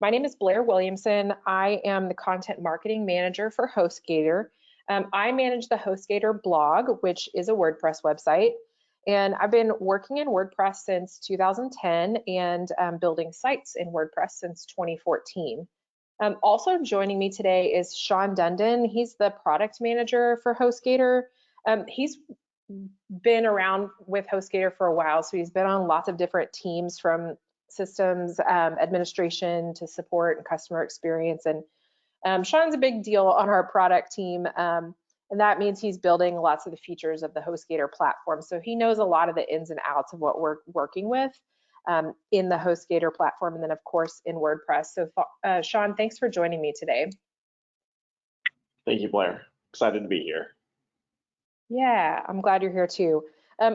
My name is Blair Williamson. I am the content marketing manager for HostGator. I manage the HostGator blog, which is a WordPress website. And I've been working in WordPress since 2010 and building sites in WordPress since 2014. Also joining me today is Sean Dundon. He's the product manager for HostGator. He's been around with HostGator for a while, so he's been on lots of different teams from systems administration to support and customer experience. And Sean's a big deal on our product team, and that means he's building lots of the features of the HostGator platform. So he knows a lot of the ins and outs of what we're working with in the HostGator platform, and then of course in WordPress. So Sean, thanks for joining me today. Thank you, Blair. Excited to be here. Yeah, I'm glad you're here too.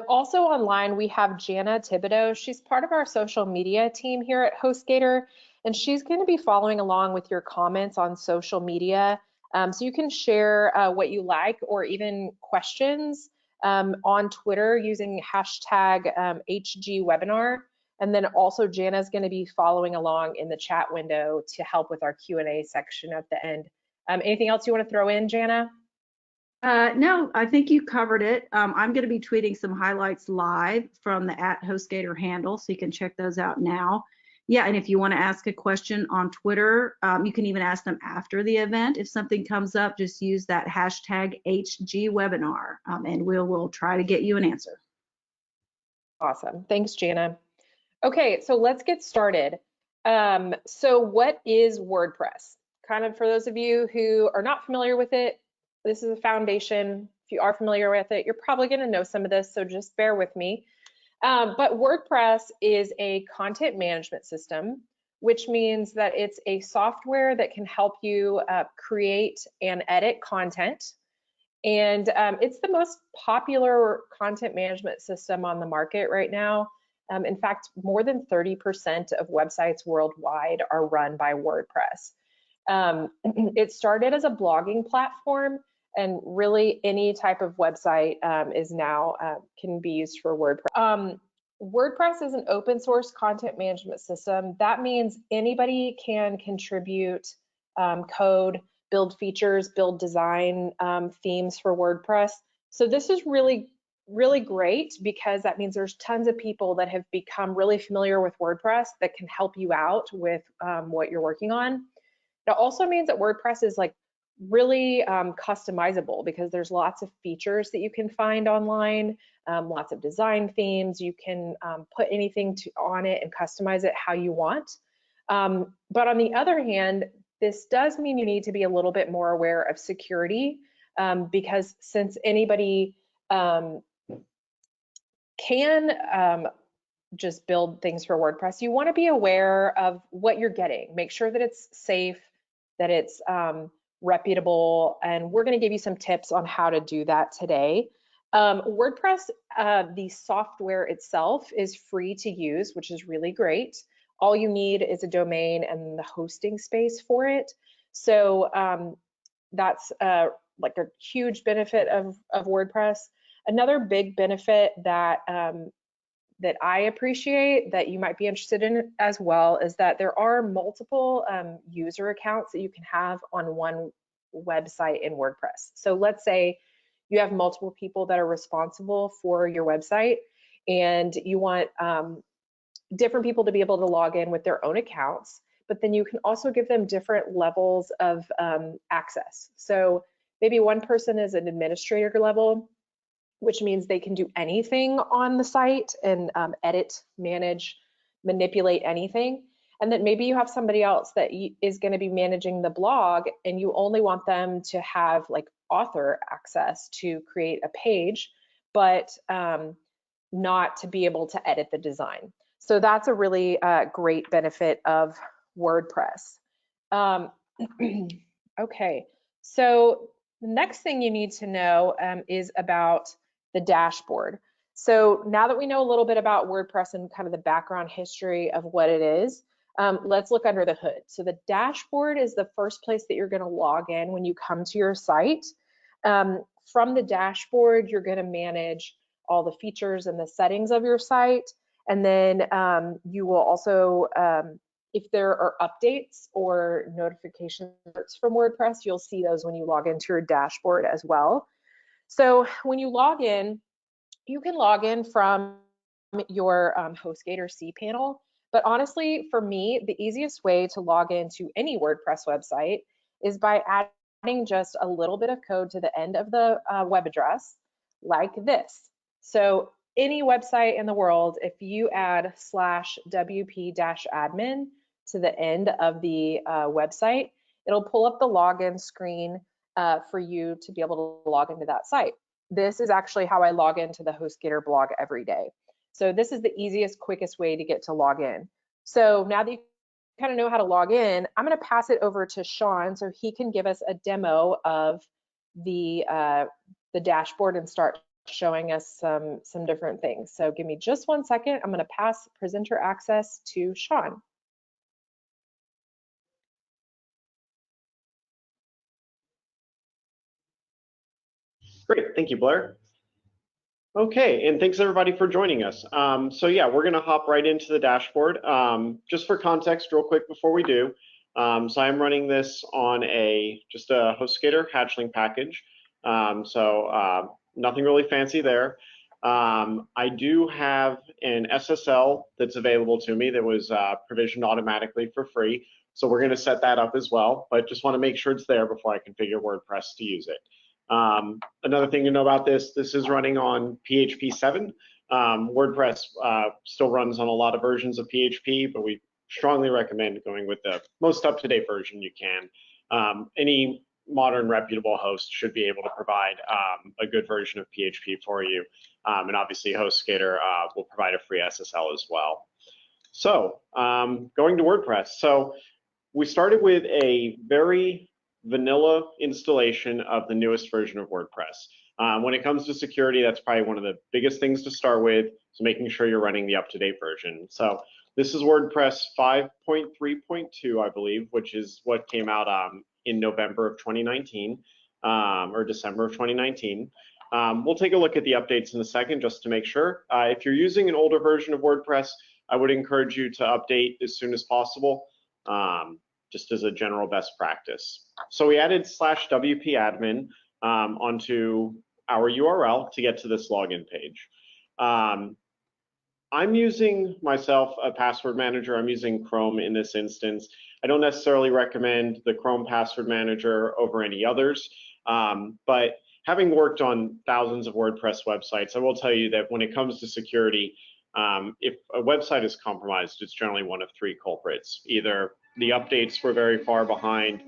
Also online, we have Jana Thibodeau. She's part of our social media team here at HostGator, and she's going to be following along with your comments on social media. So you can share what you like or even questions on Twitter using hashtag HGWebinar. And then also Jana's going to be following along in the chat window to help with our Q&A section at the end. Anything else you want to throw in, Jana? No, I think you covered it. I'm going to be tweeting some highlights live from the @HostGator handle, so you can check those out now. Yeah, and if you want to ask a question on Twitter, you can even ask them after the event. If something comes up, just use that hashtag HGWebinar, and we'll try to get you an answer. Awesome. Thanks, Jana. Okay, so let's get started. So what is WordPress? Kind of for those of you who are not familiar with it, this is a foundation. If you are familiar with it, you're probably going to know some of this, so just bear with me. But WordPress is a content management system, which means that it's a software that can help you create and edit content. And it's the most popular content management system on the market right now. In fact, more than 30% of websites worldwide are run by WordPress. It started as a blogging platform, and really any type of website is now can be used for WordPress. WordPress is an open source content management system. That means anybody can contribute code, build features, build design themes for WordPress. So this is really great because that means there's tons of people that have become really familiar with WordPress that can help you out with what you're working on. It also means that WordPress is like really customizable because there's lots of features that you can find online, lots of design themes. You can put anything on it and customize it how you want. But on the other hand, this does mean you need to be a little bit more aware of security because since anybody can just build things for WordPress, you want to be aware of what you're getting. Make sure that it's safe, that it's reputable, and we're going to give you some tips on how to do that today. WordPress, the software itself is free to use, which is really great. All you need is a domain and the hosting space for it. So that's like a huge benefit of WordPress. Another big benefit that that I appreciate that you might be interested in as well is that there are multiple user accounts that you can have on one website in WordPress. So let's say you have multiple people that are responsible for your website and you want different people to be able to log in with their own accounts, but then you can also give them different levels of access. So maybe one person is an administrator level, which means they can do anything on the site and edit, manage, manipulate anything. And then maybe you have somebody else that is going to be managing the blog and you only want them to have like author access to create a page, but not to be able to edit the design. So that's a really great benefit of WordPress. Okay, so the next thing you need to know is about the dashboard. So now that we know a little bit about WordPress and kind of the background history of what it is, let's look under the hood. So the dashboard is the first place that you're going to log in when you come to your site. From the dashboard, you're going to manage all the features and the settings of your site. And then you will also, if there are updates or notifications from WordPress, you'll see those when you log into your dashboard as well. So when you log in, you can log in from your HostGator cPanel. But honestly, for me, the easiest way to log into any WordPress website is by adding just a little bit of code to the end of the web address, like this. So any website in the world, if you add /wp-admin to the end of the website, it'll pull up the login screen for you to be able to log into that site. This is actually how I log into the HostGator blog every day. So this is the easiest, quickest way to get to log in. So now that you kind of know how to log in, I'm going to pass it over to Sean so he can give us a demo of the dashboard and start showing us some different things. So give me just 1 second. I'm going to pass presenter access to Sean. Great, thank you, Blair. Okay, and thanks everybody for joining us. So yeah, we're gonna hop right into the dashboard. Just for context, real quick before we do, so I'm running this on just a HostGator hatchling package. Nothing really fancy there. I do have an SSL that's available to me that was provisioned automatically for free. So we're gonna set that up as well, but just wanna make sure it's there before I configure WordPress to use it. Another thing to know about this is running on PHP 7. WordPress still runs on a lot of versions of PHP, but we strongly recommend going with the most up-to-date version you can. Any modern reputable host should be able to provide a good version of PHP for you. And obviously HostGator will provide a free SSL as well. So going to WordPress. So we started with a very vanilla installation of the newest version of WordPress. When it comes to security, that's probably one of the biggest things to start with, so making sure you're running the up-to-date version. So this is WordPress 5.3.2, I believe, which is what came out in November of 2019, or December of 2019. We'll take a look at the updates in a second just to make sure. If you're using an older version of WordPress, I would encourage you to update as soon as possible. Just as a general best practice. So we added /wp-admin onto our URL to get to this login page. I'm using myself a password manager. I'm using Chrome in this instance. I don't necessarily recommend the Chrome password manager over any others, but having worked on thousands of WordPress websites, I will tell you that when it comes to security, if a website is compromised, it's generally one of three culprits. Either the updates were very far behind,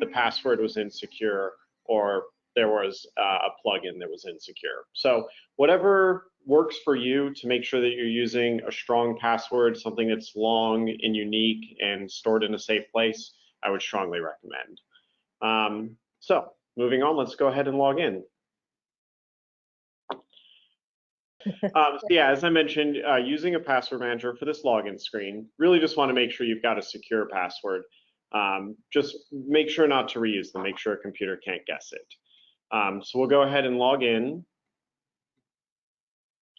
the password was insecure, or there was a plugin that was insecure. So whatever works for you to make sure that you're using a strong password, something that's long and unique and stored in a safe place, I would strongly recommend. So moving on, let's go ahead and log in. So yeah, as I mentioned, using a password manager for this login screen, really just want to make sure you've got a secure password. Just make sure not to reuse them, make sure a computer can't guess it. So we'll go ahead and log in,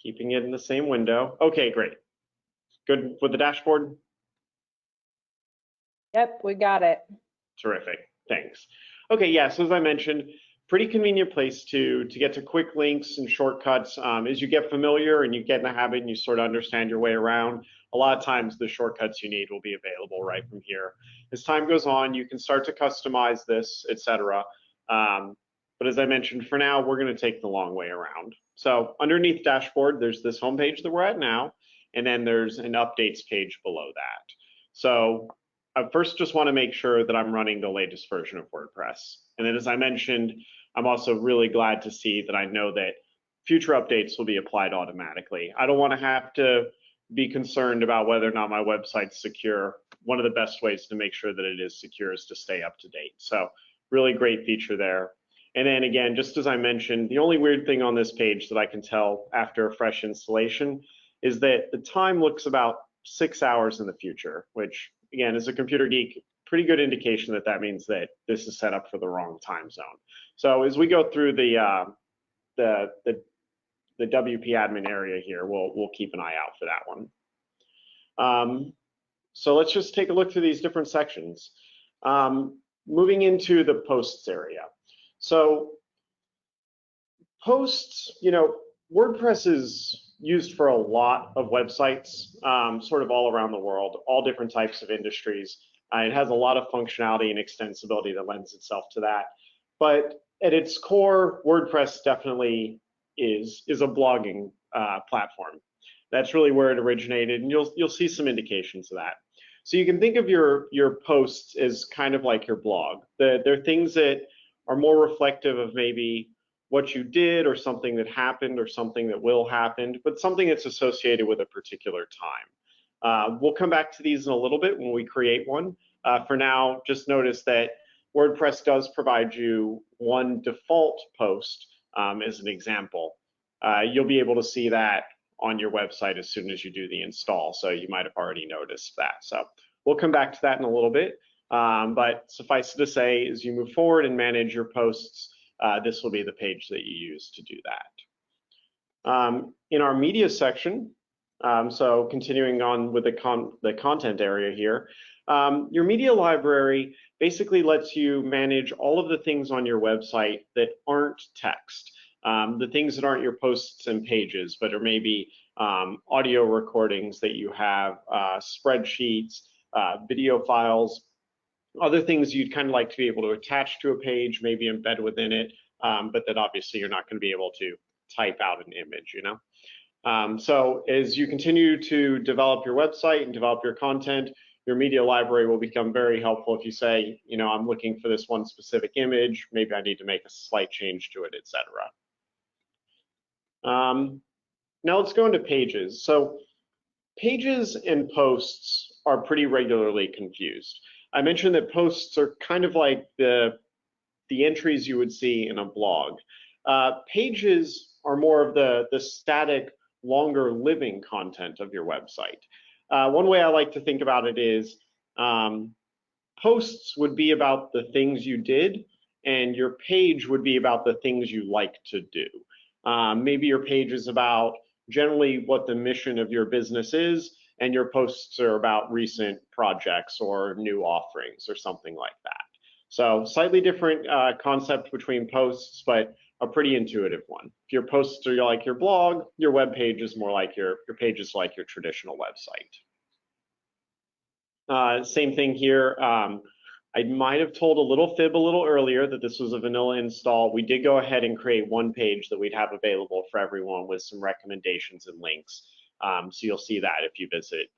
keeping it in the same window. Okay, great. Good with the dashboard? Yep, we got it. Terrific, thanks. Okay, yeah, so as I mentioned, pretty convenient place to get to quick links and shortcuts. As you get familiar and you get in the habit and you sort of understand your way around, a lot of times the shortcuts you need will be available right from here. As time goes on, you can start to customize this, etc. But as I mentioned, for now, we're going to take the long way around. So underneath dashboard, there's this homepage that we're at now, and then there's an updates page below that. So I first just want to make sure that I'm running the latest version of WordPress. And then as I mentioned, I'm also really glad to see that I know that future updates will be applied automatically. I don't want to have to be concerned about whether or not my website's secure. One of the best ways to make sure that it is secure is to stay up to date. So really great feature there. And then again, just as I mentioned, the only weird thing on this page that I can tell after a fresh installation is that the time looks about 6 hours in the future, which again, as a computer geek, pretty good indication that that means that this is set up for the wrong time zone. So as we go through the WP admin area here, we'll keep an eye out for that one. So let's just take a look through these different sections. Moving into the posts area. So posts, WordPress is used for a lot of websites, sort of all around the world, all different types of industries. It has a lot of functionality and extensibility that lends itself to that. But at its core, WordPress definitely is a blogging platform. That's really where it originated, and you'll see some indications of that. So you can think of your posts as kind of like your blog. They're things that are more reflective of maybe what you did or something that happened or something that will happen, but something that's associated with a particular time. We'll come back to these in a little bit when we create one. For now, just notice that WordPress does provide you one default post as an example. You'll be able to see that on your website as soon as you do the install, so you might have already noticed that. So we'll come back to that in a little bit, but suffice it to say, as you move forward and manage your posts, this will be the page that you use to do that. In our media section, so continuing on with the content area here, your media library basically lets you manage all of the things on your website that aren't text. The things that aren't your posts and pages, but are maybe audio recordings that you have, spreadsheets, video files, other things you'd kind of like to be able to attach to a page, maybe embed within it, but that obviously you're not going to be able to type out an image, So as you continue to develop your website and develop your content, your media library will become very helpful if you say, I'm looking for this one specific image, maybe I need to make a slight change to it, etc. Now let's go into pages. So pages and posts are pretty regularly confused. I mentioned that posts are kind of like the entries you would see in a blog. Pages are more of the static, longer living content of your website. One way I like to think about it is posts would be about the things you did, and your page would be about the things you like to do. Maybe your page is about generally what the mission of your business is, and your posts are about recent projects or new offerings or something like that. So slightly different concept between posts, but a pretty intuitive one. If your posts are like your blog, your web page is more like your page is like your traditional website. Same thing here. I might have told a little fib a little earlier that this was a vanilla install. We did go ahead and create one page that we'd have available for everyone with some recommendations and links. So you'll see that if you visit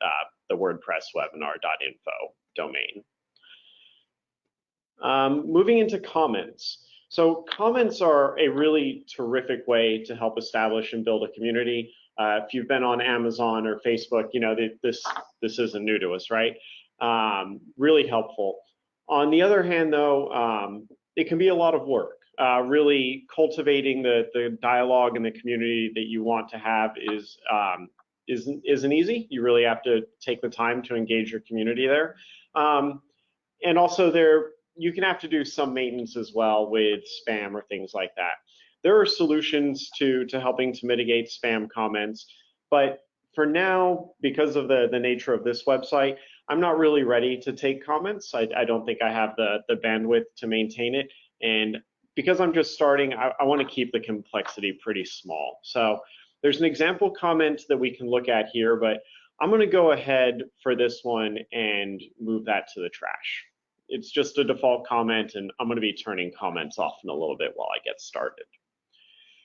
the WordPressWebinar.info domain. Moving into comments. So comments are a really terrific way to help establish and build a community. If you've been on Amazon or Facebook, this isn't new to us, right? Really helpful. On the other hand, though, it can be a lot of work. Really cultivating the dialogue and the community that you want to have isn't easy. You really have to take the time to engage your community there. And also you can have to do some maintenance as well with spam or things like that. There are solutions to helping to mitigate spam comments, but for now, because of the nature of this website, I'm not really ready to take comments. I don't think I have the bandwidth to maintain it. And because I'm just starting, I want to keep the complexity pretty small. So there's an example comment that we can look at here, but I'm going to go ahead for this one and move that to the trash. It's just a default comment, and I'm going to be turning comments off in a little bit while I get started.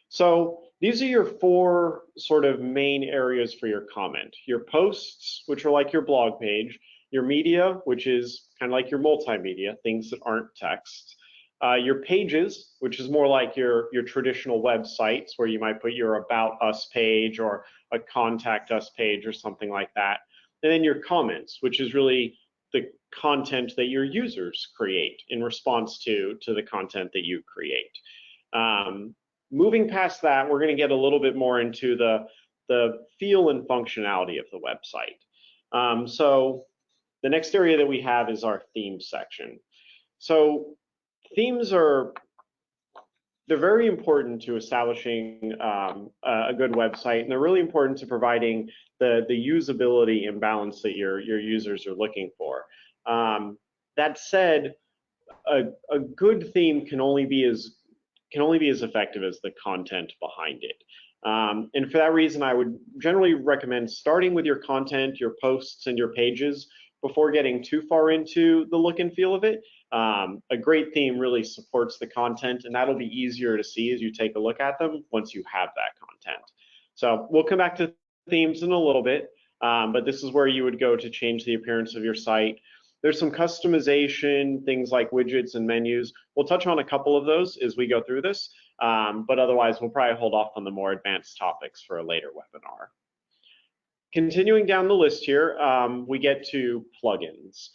So these are your four sort of main areas for your comment. Your posts, which are like your blog page, your media, which is kind of like your multimedia, things that aren't text, your pages, which is more like your traditional websites where you might put your About Us page or a Contact Us page or something like that, and then your comments, which is really the content that your users create in response to the content that you create. Moving past that, we're going to get a little bit more into the feel and functionality of the website. So the next area that we have is our themes section. So themes are they're very important to establishing a good website, and they're really important to providing the usability and balance that your users are looking for. That said, a good theme can only be as effective as the content behind it. And for that reason, I would generally recommend starting with your content, your posts, and your pages before getting too far into the look and feel of it. A great theme really supports the content, and that'll be easier to see as you take a look at them once you have that content. So we'll come back to themes in a little bit, but this is where you would go to change the appearance of your site. There's some customization, things like widgets and menus. We'll touch on a couple of those as we go through this, but otherwise we'll probably hold off on the more advanced topics for a later webinar. Continuing down the list here, we get to plugins.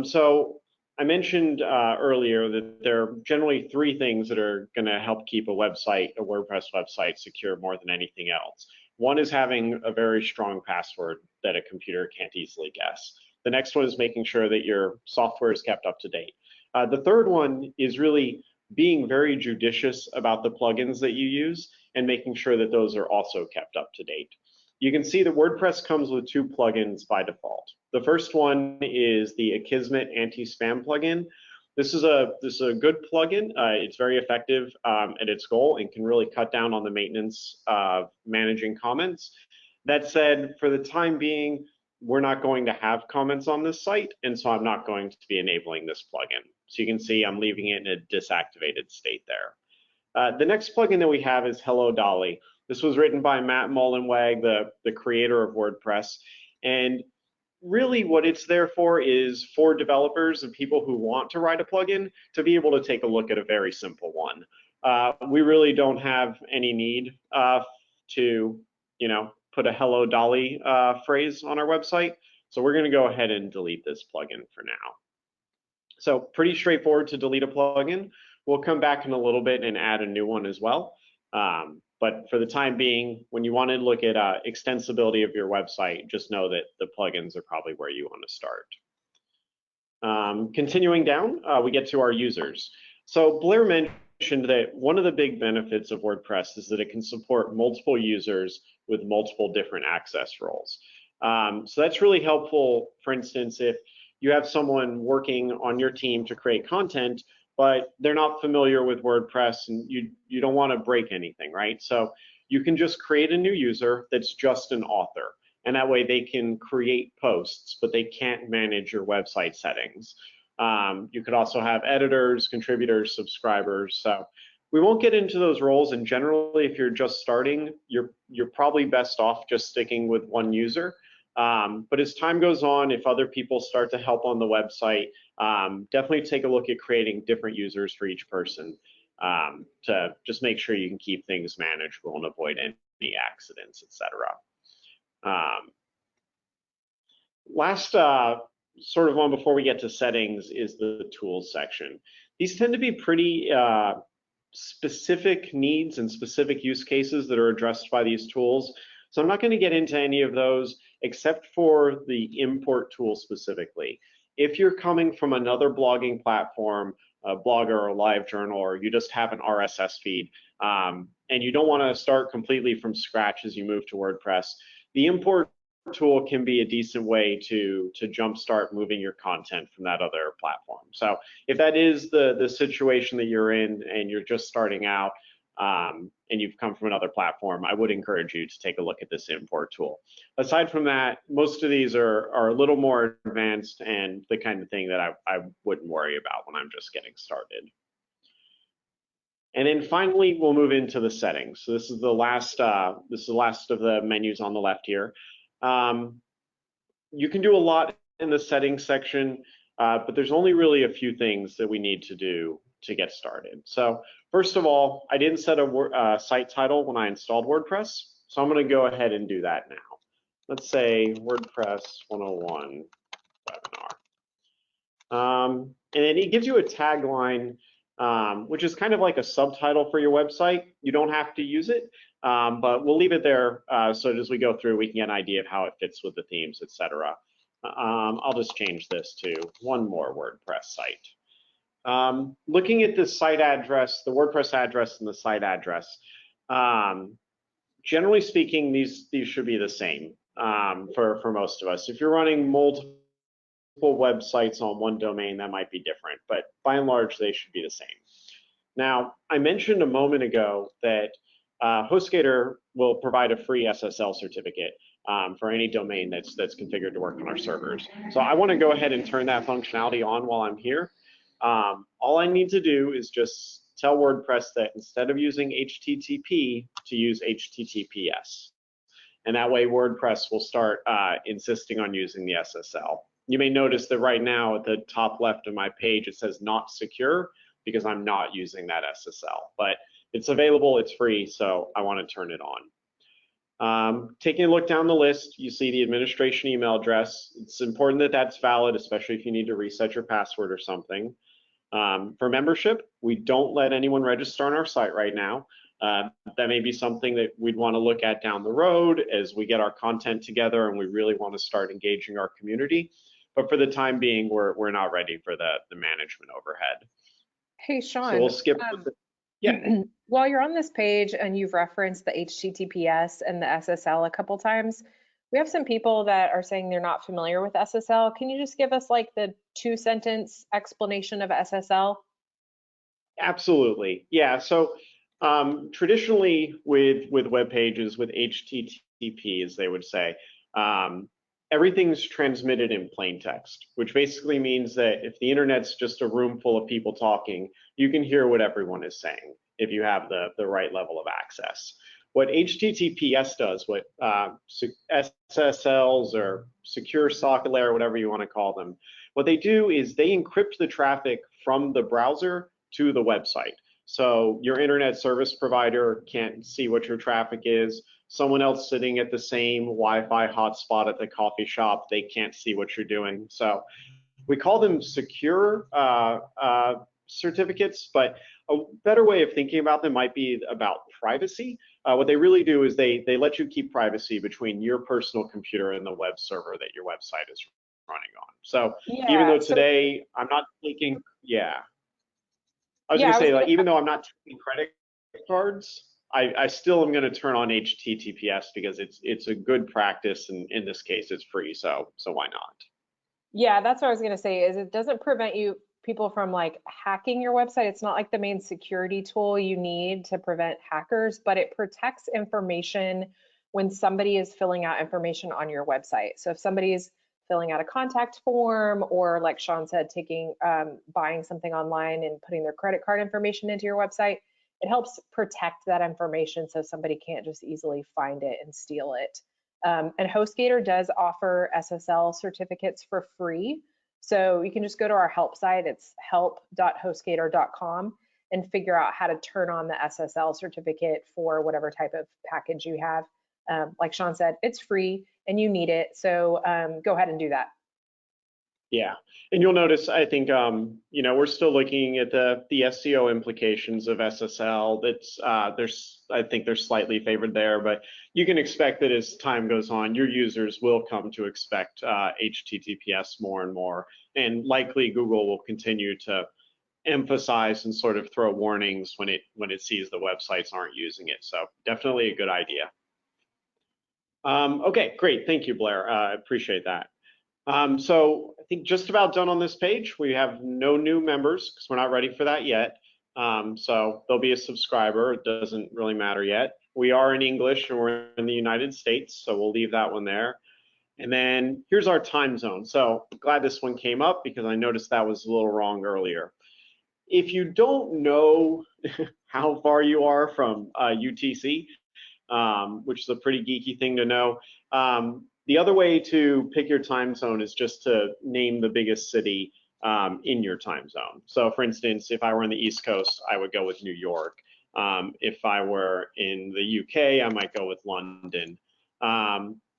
So I mentioned earlier that there are generally three things that are going to help keep a website, a WordPress website, secure more than anything else. One is having a very strong password that a computer can't easily guess. The next one is making sure that your software is kept up to date. The third one is really being very judicious about the plugins that you use and making sure that those are also kept up to date. You can see that WordPress comes with two plugins by default. The first one is the Akismet anti-spam plugin. This is a good plugin. It's very effective at its goal and can really cut down on the maintenance of managing comments. That said, for the time being, we're not going to have comments on this site, and so I'm not going to be enabling this plugin. So you can see I'm leaving it in a disactivated state there. The next plugin that we have is Hello Dolly. This was written by Matt Mullenweg, the creator of WordPress, and really what it's there for is for developers and people who want to write a plugin to be able to take a look at a very simple one. We really don't have any need to, put a Hello Dolly phrase on our website. So we're going to go ahead and delete this plugin for now. So pretty straightforward to delete a plugin. We'll come back in a little bit and add a new one as well. But for the time being, when you want to look at extensibility of your website, just know that the plugins are probably where you want to start. Continuing down, we get to our users. So Blair mentioned that one of the big benefits of WordPress is that it can support multiple users with multiple different access roles. So that's really helpful, for instance, if you have someone working on your team to create content, but they're not familiar with WordPress and you don't want to break anything, right? So you can just create a new user that's just an author, and that way they can create posts, but they can't manage your website settings. You could also have editors, contributors, subscribers. So we won't get into those roles, and generally if you're just starting, you're probably best off just sticking with one user. But as time goes on, if other people start to help on the website, definitely take a look at creating different users for each person to just make sure you can keep things manageable and avoid any accidents, etc. Last sort of one before we get to settings is the tools section. These tend to be pretty specific needs and specific use cases that are addressed by these tools. So I'm not going to get into any of those except for the import tool specifically. If you're coming from another blogging platform, a Blogger or a LiveJournal, or you just have an RSS feed, and you don't want to start completely from scratch as you move to WordPress, the import tool can be a decent way to jumpstart moving your content from that other platform. So if that is the situation that you're in and you're just starting out, and you've come from another platform, I would encourage you to take a look at this import tool. Aside from that, most of these are a little more advanced and the kind of thing that I wouldn't worry about when I'm just getting started. And then finally, we'll move into the settings. So this is the last of the menus on the left here. You can do a lot in the settings section, but there's only really a few things that we need to do to get started. So first of all, I didn't set a site title when I installed WordPress, so I'm going to go ahead and do that now. Let's say WordPress 101 webinar. And then it gives you a tagline, which is kind of like a subtitle for your website. You don't have to use it, but we'll leave it there so as we go through, we can get an idea of how it fits with the themes, etc. I'll just change this to one more WordPress site. Looking at the site address, the WordPress address and the site address, generally speaking, these should be the same for most of us. If you're running multiple websites on one domain, that might be different, but by and large, they should be the same. Now, I mentioned a moment ago that HostGator will provide a free SSL certificate for any domain that's configured to work on our servers. So I want to go ahead and turn that functionality on while I'm here. All I need to do is just tell WordPress that instead of using HTTP, to use HTTPS. And that way WordPress will start insisting on using the SSL. You may notice that right now at the top left of my page, it says not secure because I'm not using that SSL, but it's available, it's free, so I want to turn it on. Taking a look down the list, you see the administration email address. It's important that that's valid, especially if you need to reset your password or something. For membership, we don't let anyone register on our site right now. That may be something that we'd want to look at down the road as we get our content together and we really want to start engaging our community. But for the time being, we're not ready for the management overhead. Hey, Sean. So we'll skip. Yeah. While you're on this page and you've referenced the HTTPS and the SSL a couple times, we have some people that are saying they're not familiar with SSL. Can you just give us like the 2-sentence explanation of SSL? Absolutely. Yeah. So traditionally with web pages, with HTTP, as they would say, everything's transmitted in plain text, which basically means that if the internet's just a room full of people talking, you can hear what everyone is saying if you have the right level of access. What HTTPS does, what SSLs or secure socket layer, whatever you want to call them, what they do is they encrypt the traffic from the browser to the website. So your internet service provider can't see what your traffic is. Someone else sitting at the same Wi-Fi hotspot at the coffee shop, they can't see what you're doing. So we call them secure certificates, but a better way of thinking about them might be about privacy. What they really do is they let you keep privacy between your personal computer and the web server that your website is running on. So Yeah, even though today I'm not taking, I was going to say, like, even though I'm not taking credit cards, I still am going to turn on HTTPS because it's a good practice, and in this case, it's free. So why not? Yeah, that's what I was going to say. Is it doesn't prevent people from like hacking your website. It's not like the main security tool you need to prevent hackers, but it protects information when somebody is filling out information on your website. So if somebody's filling out a contact form, or like Sean said, buying something online and putting their credit card information into your website, it helps protect that information so somebody can't just easily find it and steal it. And HostGator does offer SSL certificates for free. So you can just go to our help site. It's help.hostgator.com and figure out how to turn on the SSL certificate for whatever type of package you have. Like Sean said, it's free and you need it. So go ahead and do that. Yeah, and you'll notice, I think, we're still looking at the SEO implications of SSL. I think they're slightly favored there, but you can expect that as time goes on, your users will come to expect HTTPS more and more, and likely Google will continue to emphasize and sort of throw warnings when it sees the websites aren't using it. So definitely a good idea. Okay, great. Thank you, Blair. I appreciate that. So I think just about done on this page. We have no new members because we're not ready for that yet. So there'll be a subscriber. It doesn't really matter yet. We are in English and we're in the United States, so we'll leave that one there. And then here's our time zone. So I'm glad this one came up because I noticed that was a little wrong earlier. If you don't know how far you are from UTC, which is a pretty geeky thing to know, the other way to pick your time zone is just to name the biggest city in your time zone. So for instance, if I were on the East Coast, I would go with New York. If I were in the UK, I might go with London.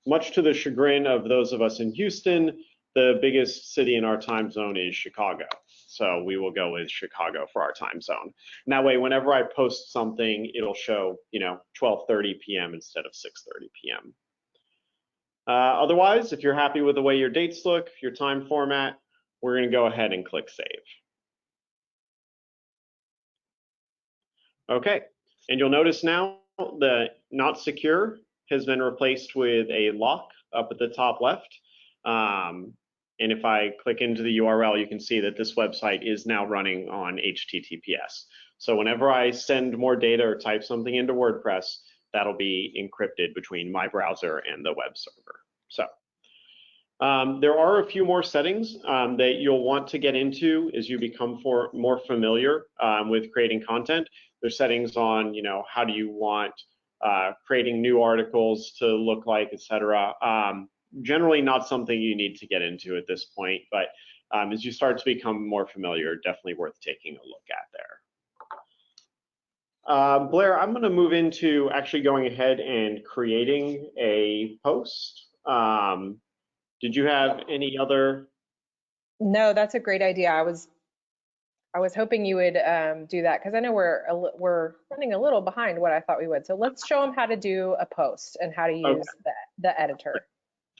Much to the chagrin of those of us in Houston, the biggest city in our time zone is Chicago. So we will go with Chicago for our time zone. And that way, whenever I post something, it'll show, 12:30 p.m. instead of 6:30 p.m. Otherwise, if you're happy with the way your dates look, your time format, we're going to go ahead and click Save. Okay, and you'll notice now the not secure has been replaced with a lock up at the top left. And if I click into the URL, you can see that this website is now running on HTTPS. So whenever I send more data or type something into WordPress, that'll be encrypted between my browser and the web server. So there are a few more settings that you'll want to get into as you become more familiar with creating content. There's settings on, how do you want creating new articles to look like, etc. Generally not something you need to get into at this point, but as you start to become more familiar, definitely worth taking a look at there. Blair, I'm going to move into actually going ahead and creating a post. Did you have any other? No, that's a great idea. I was hoping you would do that because I know we're running a little behind what I thought we would. So let's show them how to do a post and how to use the editor.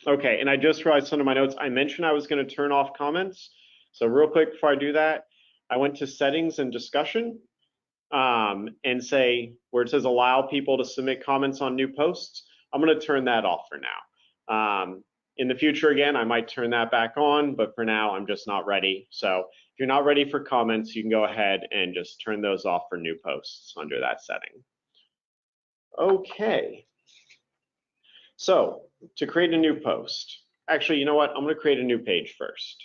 Okay, and I just realized under my notes, I mentioned I was going to turn off comments. So real quick before I do that, I went to settings and discussion and say where it says allow people to submit comments on new posts. I'm going to turn that off for now. In the future, again, I might turn that back on, but for now, I'm just not ready. So if you're not ready for comments, you can go ahead and just turn those off for new posts under that setting. Okay. So to create a new post, actually, you know what? I'm going to create a new page first.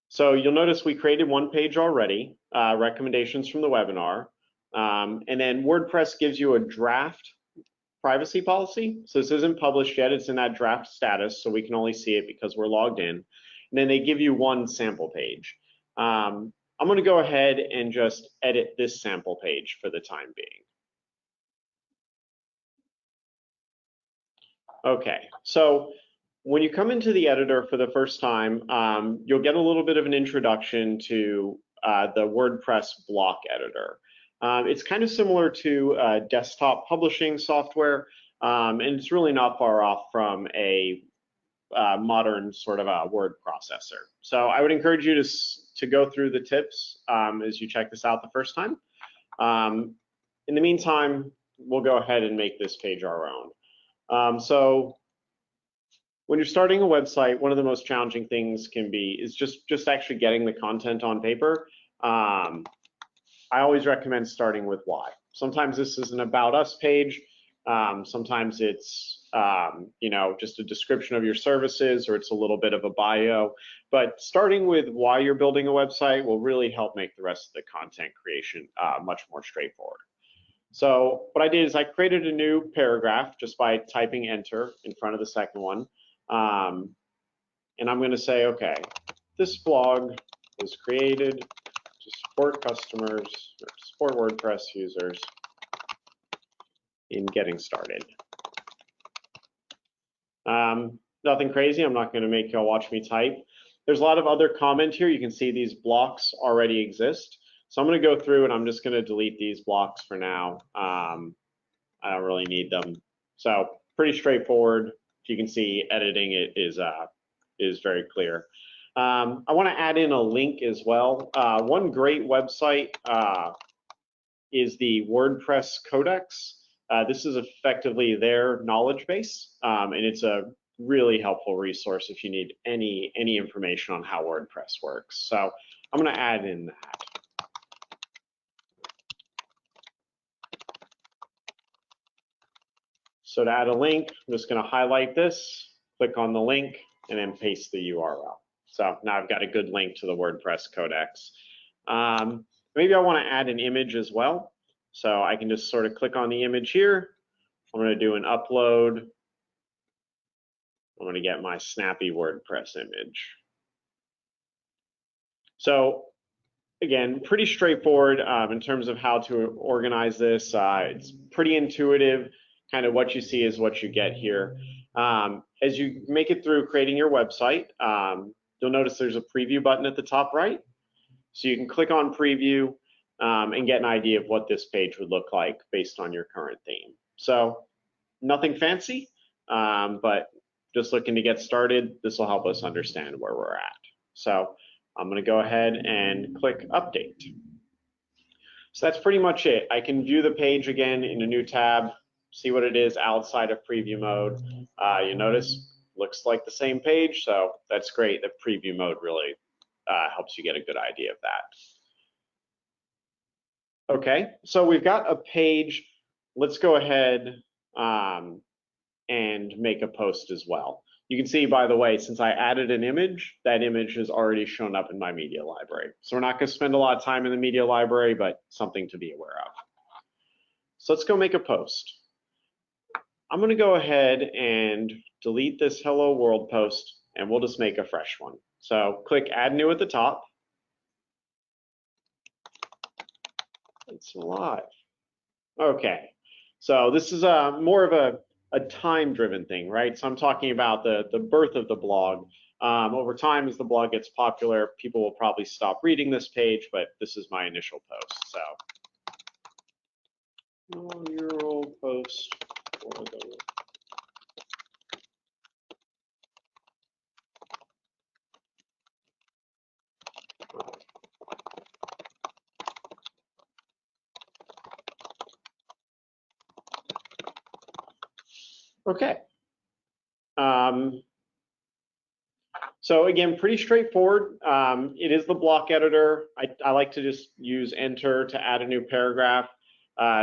So you'll notice we created one page already, recommendations from the webinar. And then WordPress gives you a draft privacy policy. So this isn't published yet, it's in that draft status, so we can only see it because we're logged in. And then they give you one sample page. I'm going to go ahead and just edit this sample page for the time being. Okay, so when you come into the editor for the first time, you'll get a little bit of an introduction to the WordPress block editor. It's kind of similar to desktop publishing software, and it's really not far off from a modern sort of a word processor. So I would encourage you to go through the tips as you check this out the first time. In the meantime, we'll go ahead and make this page our own. So when you're starting a website, one of the most challenging things is just actually getting the content on paper. I always recommend starting with why. Sometimes this is an about us page. Sometimes it's just a description of your services, or it's a little bit of a bio. But starting with why you're building a website will really help make the rest of the content creation much more straightforward. So what I did is I created a new paragraph just by typing enter in front of the second one. And I'm going to say, okay, this blog was created to support customers or support WordPress users in getting started. Nothing crazy. I'm not going to make y'all watch me type. There's a lot of other comment here. You can see these blocks already exist. So I'm going to go through and I'm just going to delete these blocks for now. I don't really need them. So pretty straightforward. You can see editing it is very clear. I want to add in a link as well. One great website is the WordPress Codex. This is effectively their knowledge base, and it's a really helpful resource if you need any information on how WordPress works. So I'm going to add in that. So to add a link, I'm just going to highlight this, click on the link, and then paste the URL. So now I've got a good link to the WordPress Codex. Maybe I want to add an image as well. So I can just sort of click on the image here. I'm going to do an upload. I'm going to get my snappy WordPress image. So again, pretty straightforward in terms of how to organize this. It's pretty intuitive. Kind of what you see is what you get here. As you make it through creating your website, you'll notice there's a preview button at the top right. So you can click on preview and get an idea of what this page would look like based on your current theme. So nothing fancy, but just looking to get started. This will help us understand where we're at. So I'm going to go ahead and click update. So that's pretty much it. I can view the page again in a new tab, see what it is outside of preview mode. You notice, looks like the same page, so that's great. The preview mode really helps you get a good idea of that. Okay, so we've got a page. Let's go ahead and make a post as well. You can see, by the way, since I added an image, that image has already shown up in my media library. So we're not going to spend a lot of time in the media library, but something to be aware of. So let's go make a post. I'm going to go ahead and delete this hello world post, and we'll just make a fresh one. So click add new at the top. It's live. Okay, so this is more of a time-driven thing, right? So I'm talking about the birth of the blog. Over time, as the blog gets popular, people will probably stop reading this page, but this is my initial post. So, inaugural post for the okay. So again, pretty straightforward. It is the block editor. I like to just use enter to add a new paragraph.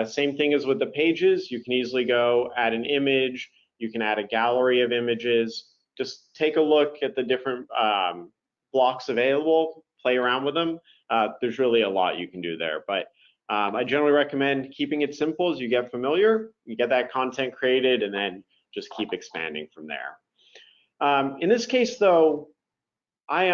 Same thing as with the pages. You can easily go add an image. You can add a gallery of images. Just take a look at the different blocks available, play around with them. There's really a lot you can do there, but I generally recommend keeping it simple as you get familiar. You get that content created and then just keep expanding from there. In this case, though, I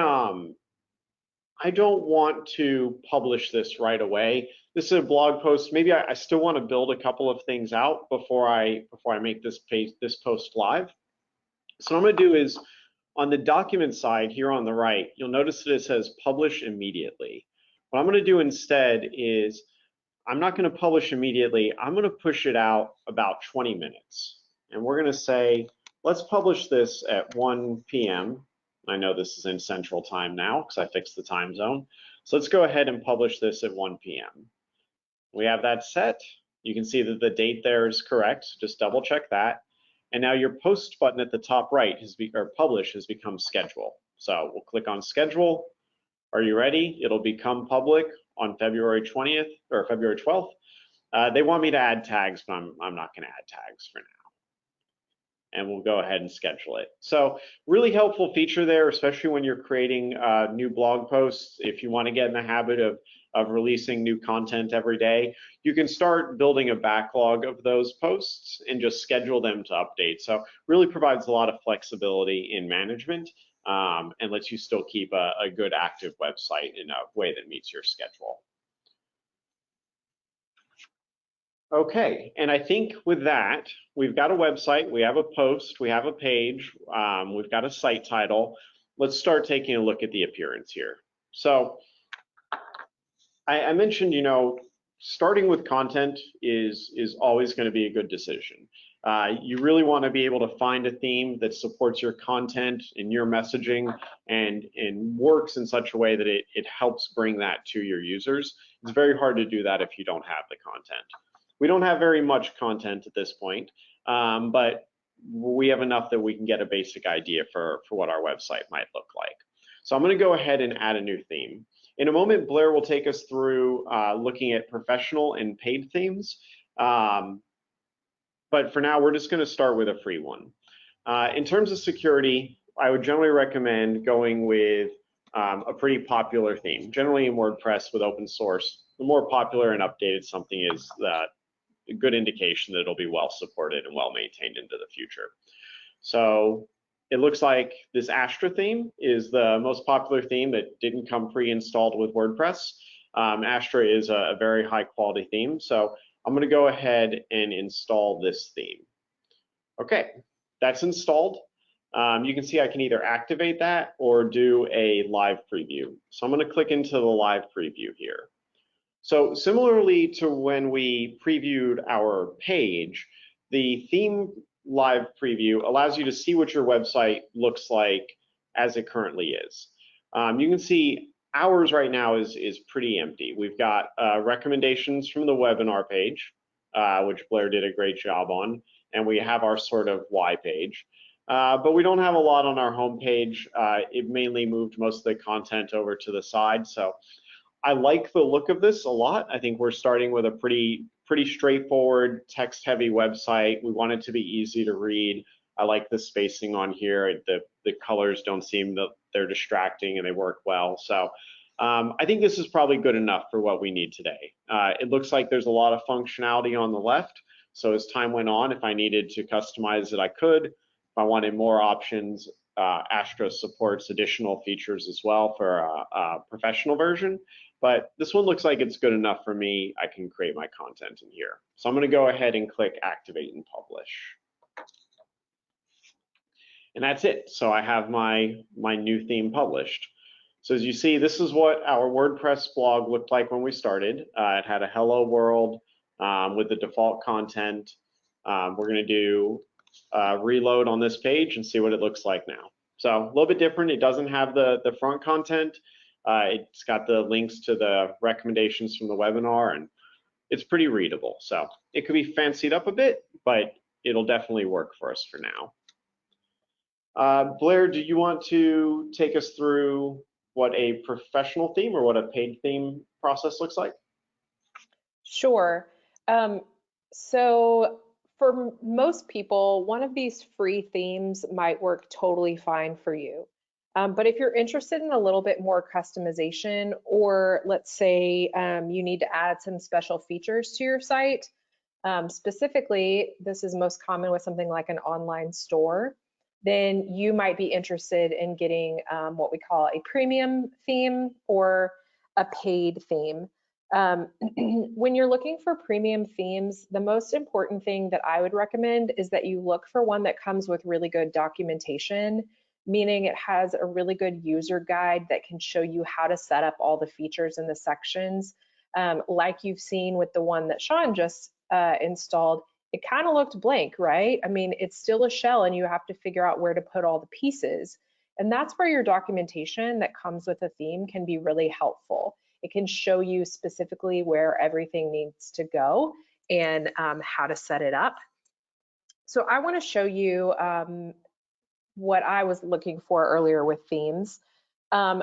don't want to publish this right away. This is a blog post. Maybe I still want to build a couple of things out before I make this post live. So what I'm going to do is on the document side here on the right, you'll notice that it says publish immediately. What I'm going to do instead is I'm not going to publish immediately. I'm going to push it out about 20 minutes. And we're going to say, let's publish this at 1 p.m. I know this is in Central Time now because I fixed the time zone. So let's go ahead and publish this at 1 p.m. We have that set. You can see that the date there is correct. Just double check that. And now your post button at the top right or publish has become schedule. So we'll click on schedule. Are you ready? It'll become public on February 20th or February 12th. They want me to add tags, but I'm not going to add tags for now. And we'll go ahead and schedule it. So really helpful feature there, especially when you're creating new blog posts. If you want to get in the habit of releasing new content every day, you can start building a backlog of those posts and just schedule them to update. So really provides a lot of flexibility in management and lets you still keep a good active website in a way that meets your schedule. Okay, and I think with that, we've got a website, we have a post, we have a page, we've got a site title. Let's start taking a look at the appearance here. So I mentioned, you know, starting with content is always going to be a good decision. You really want to be able to find a theme that supports your content and your messaging and works in such a way that it helps bring that to your users. It's very hard to do that if you don't have the content. We don't have very much content at this point, but we have enough that we can get a basic idea for what our website might look like. So I'm going to go ahead and add a new theme. In a moment, Blair will take us through looking at professional and paid themes. But for now, we're just going to start with a free one. In terms of security, I would generally recommend going with a pretty popular theme. Generally in WordPress with open source, the more popular and updated something is, a good indication that it'll be well supported and well maintained into the future. So it looks like this Astra theme is the most popular theme that didn't come pre-installed with WordPress. Astra is a very high quality theme. So I'm going to go ahead and install this theme. Okay, that's installed. You can see I can either activate that or do a live preview. So I'm going to click into the live preview here. So similarly to when we previewed our page, the theme live preview allows you to see what your website looks like as it currently is. You can see ours right now is pretty empty. We've got recommendations from the webinar page, which Blair did a great job on, and we have our sort of why page. But we don't have a lot on our homepage. It mainly moved most of the content over to the side. So I like the look of this a lot. I think we're starting with a pretty straightforward, text-heavy website. We want it to be easy to read. I like the spacing on here. The colors don't seem that they're distracting and they work well. So I think this is probably good enough for what we need today. It looks like there's a lot of functionality on the left. So as time went on, if I needed to customize it, I could. If I wanted more options, Astra supports additional features as well for a professional version. But this one looks like it's good enough for me. I can create my content in here. So I'm going to go ahead and click Activate and Publish. And that's it. So I have my new theme published. So as you see, this is what our WordPress blog looked like when we started. It had a hello world with the default content. We're going to do reload on this page and see what it looks like now. So a little bit different. It doesn't have the front content. It's got the links to the recommendations from the webinar, and it's pretty readable. So it could be fancied up a bit, but it'll definitely work for us for now. Blair, do you want to take us through what a professional theme or what a paid theme process looks like? Sure. So for most people, one of these free themes might work totally fine for you. But if you're interested in a little bit more customization, or let's say you need to add some special features to your site, specifically, this is most common with something like an online store, then you might be interested in getting what we call a premium theme or a paid theme. When you're looking for premium themes, the most important thing that I would recommend is that you look for one that comes with really good documentation, meaning it has a really good user guide that can show you how to set up all the features in the sections. Like you've seen with the one that Sean just installed, it kind of looked blank, right? I mean, it's still a shell and you have to figure out where to put all the pieces. And that's where your documentation that comes with a theme can be really helpful. It can show you specifically where everything needs to go and how to set it up. So I want to show you what I was looking for earlier with themes. Give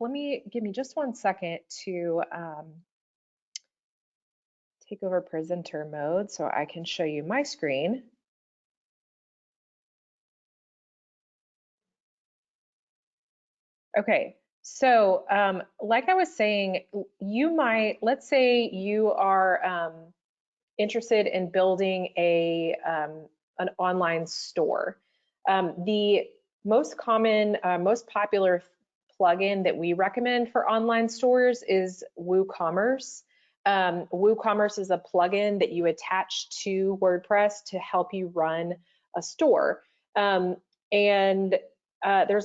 me just 1 second to take over presenter mode so I can show you my screen. Okay, so like I was saying, let's say you are interested in building an online store. The most common, most popular plugin that we recommend for online stores is WooCommerce. WooCommerce is a plugin that you attach to WordPress to help you run a store. There's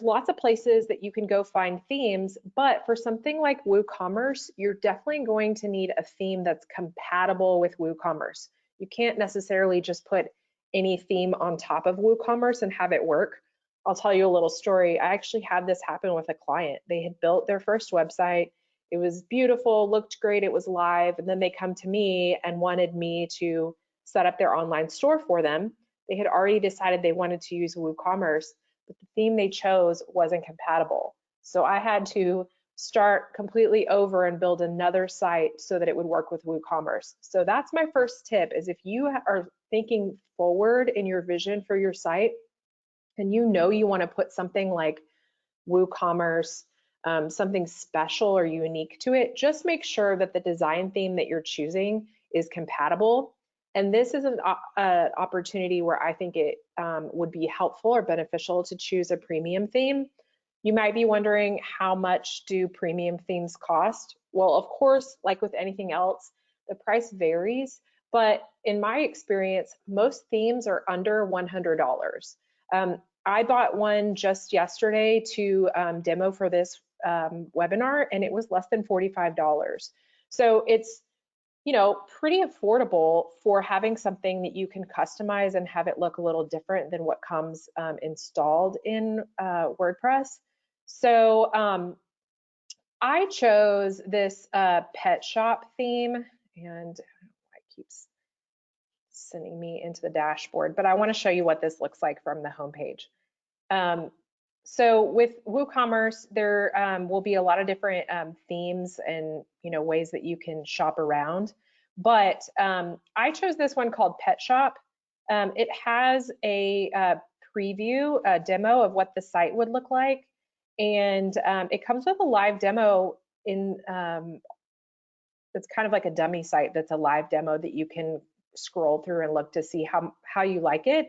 lots of places that you can go find themes, but for something like WooCommerce, you're definitely going to need a theme that's compatible with WooCommerce. You can't necessarily just put any theme on top of WooCommerce and have it work. I'll tell you a little story. I actually had this happen with a client. They had built their first website. It was beautiful, looked great, it was live, and then they come to me and wanted me to set up their online store for them. They had already decided they wanted to use WooCommerce, but the theme they chose wasn't compatible. So I had to start completely over and build another site so that it would work with WooCommerce. So that's my first tip, is if you are thinking forward in your vision for your site and you know you want to put something like WooCommerce, something special or unique to it, just make sure that the design theme that you're choosing is compatible. And this is an opportunity where I think it would be helpful or beneficial to choose a premium theme. You might be wondering, how much do premium themes cost? Well, of course, like with anything else, the price varies, but in my experience, most themes are under $100. I bought one just yesterday to demo for this webinar, and it was less than $45. So it's, you know, pretty affordable for having something that you can customize and have it look a little different than what comes installed in WordPress. So I chose this pet shop theme, and it keeps sending me into the dashboard, but I want to show you what this looks like from the homepage. So with WooCommerce, there will be a lot of different themes and ways that you can shop around. But I chose this one called Pet Shop. It has a preview, a demo of what the site would look like, and it comes with a live demo in. It's kind of like a dummy site that's a live demo that you can scroll through and look to see how you like it.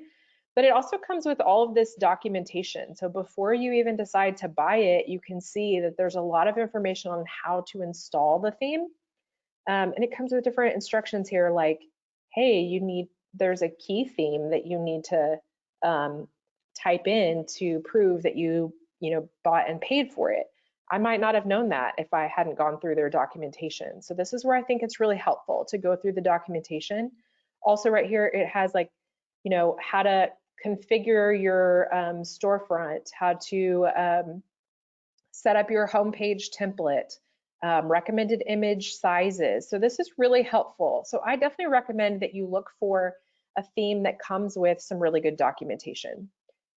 But it also comes with all of this documentation. So before you even decide to buy it, you can see that there's a lot of information on how to install the theme. And it comes with different instructions here, like, hey, there's a key theme that you need to type in to prove that you bought and paid for it. I might not have known that if I hadn't gone through their documentation. So this is where I think it's really helpful to go through the documentation. Also right here, it has like, how to configure your storefront, how to set up your homepage template, recommended image sizes. So this is really helpful. So I definitely recommend that you look for a theme that comes with some really good documentation.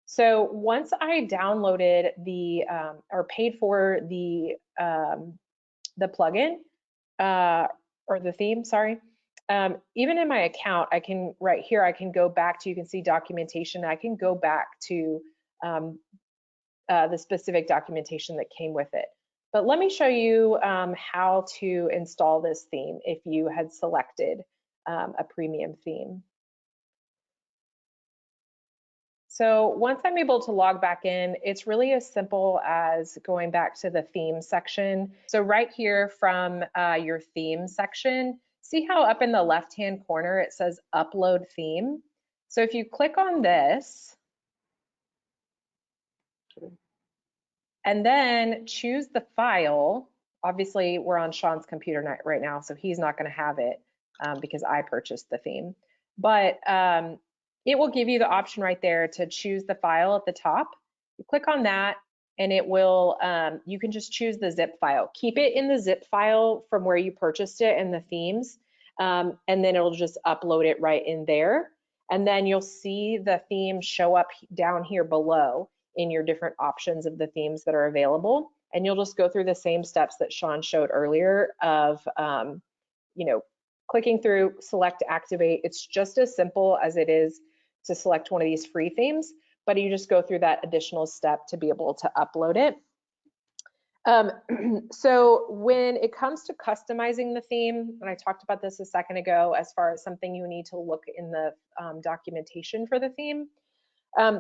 So once I downloaded or paid for the plugin or the theme, sorry, even in my account, I can right here, I can go back to, you can see documentation. I can go back to the specific documentation that came with it. But let me show you how to install this theme if you had selected a premium theme. So once I'm able to log back in, it's really as simple as going back to the theme section. So right here from your theme section, see how up in the left-hand corner it says upload theme? So if you click on this, and then choose the file, obviously we're on Sean's computer right now, so he's not gonna have it because I purchased the theme. But it will give you the option right there to choose the file at the top. You click on that and it will, you can just choose the zip file. Keep it in the zip file from where you purchased it in the themes, and then it'll just upload it right in there. And then you'll see the theme show up down here below in your different options of the themes that are available. And you'll just go through the same steps that Sean showed earlier of, clicking through, select, activate. It's just as simple as it is to select one of these free themes, but you just go through that additional step to be able to upload it. So when it comes to customizing the theme, and I talked about this a second ago, as far as something you need to look in the documentation for the theme,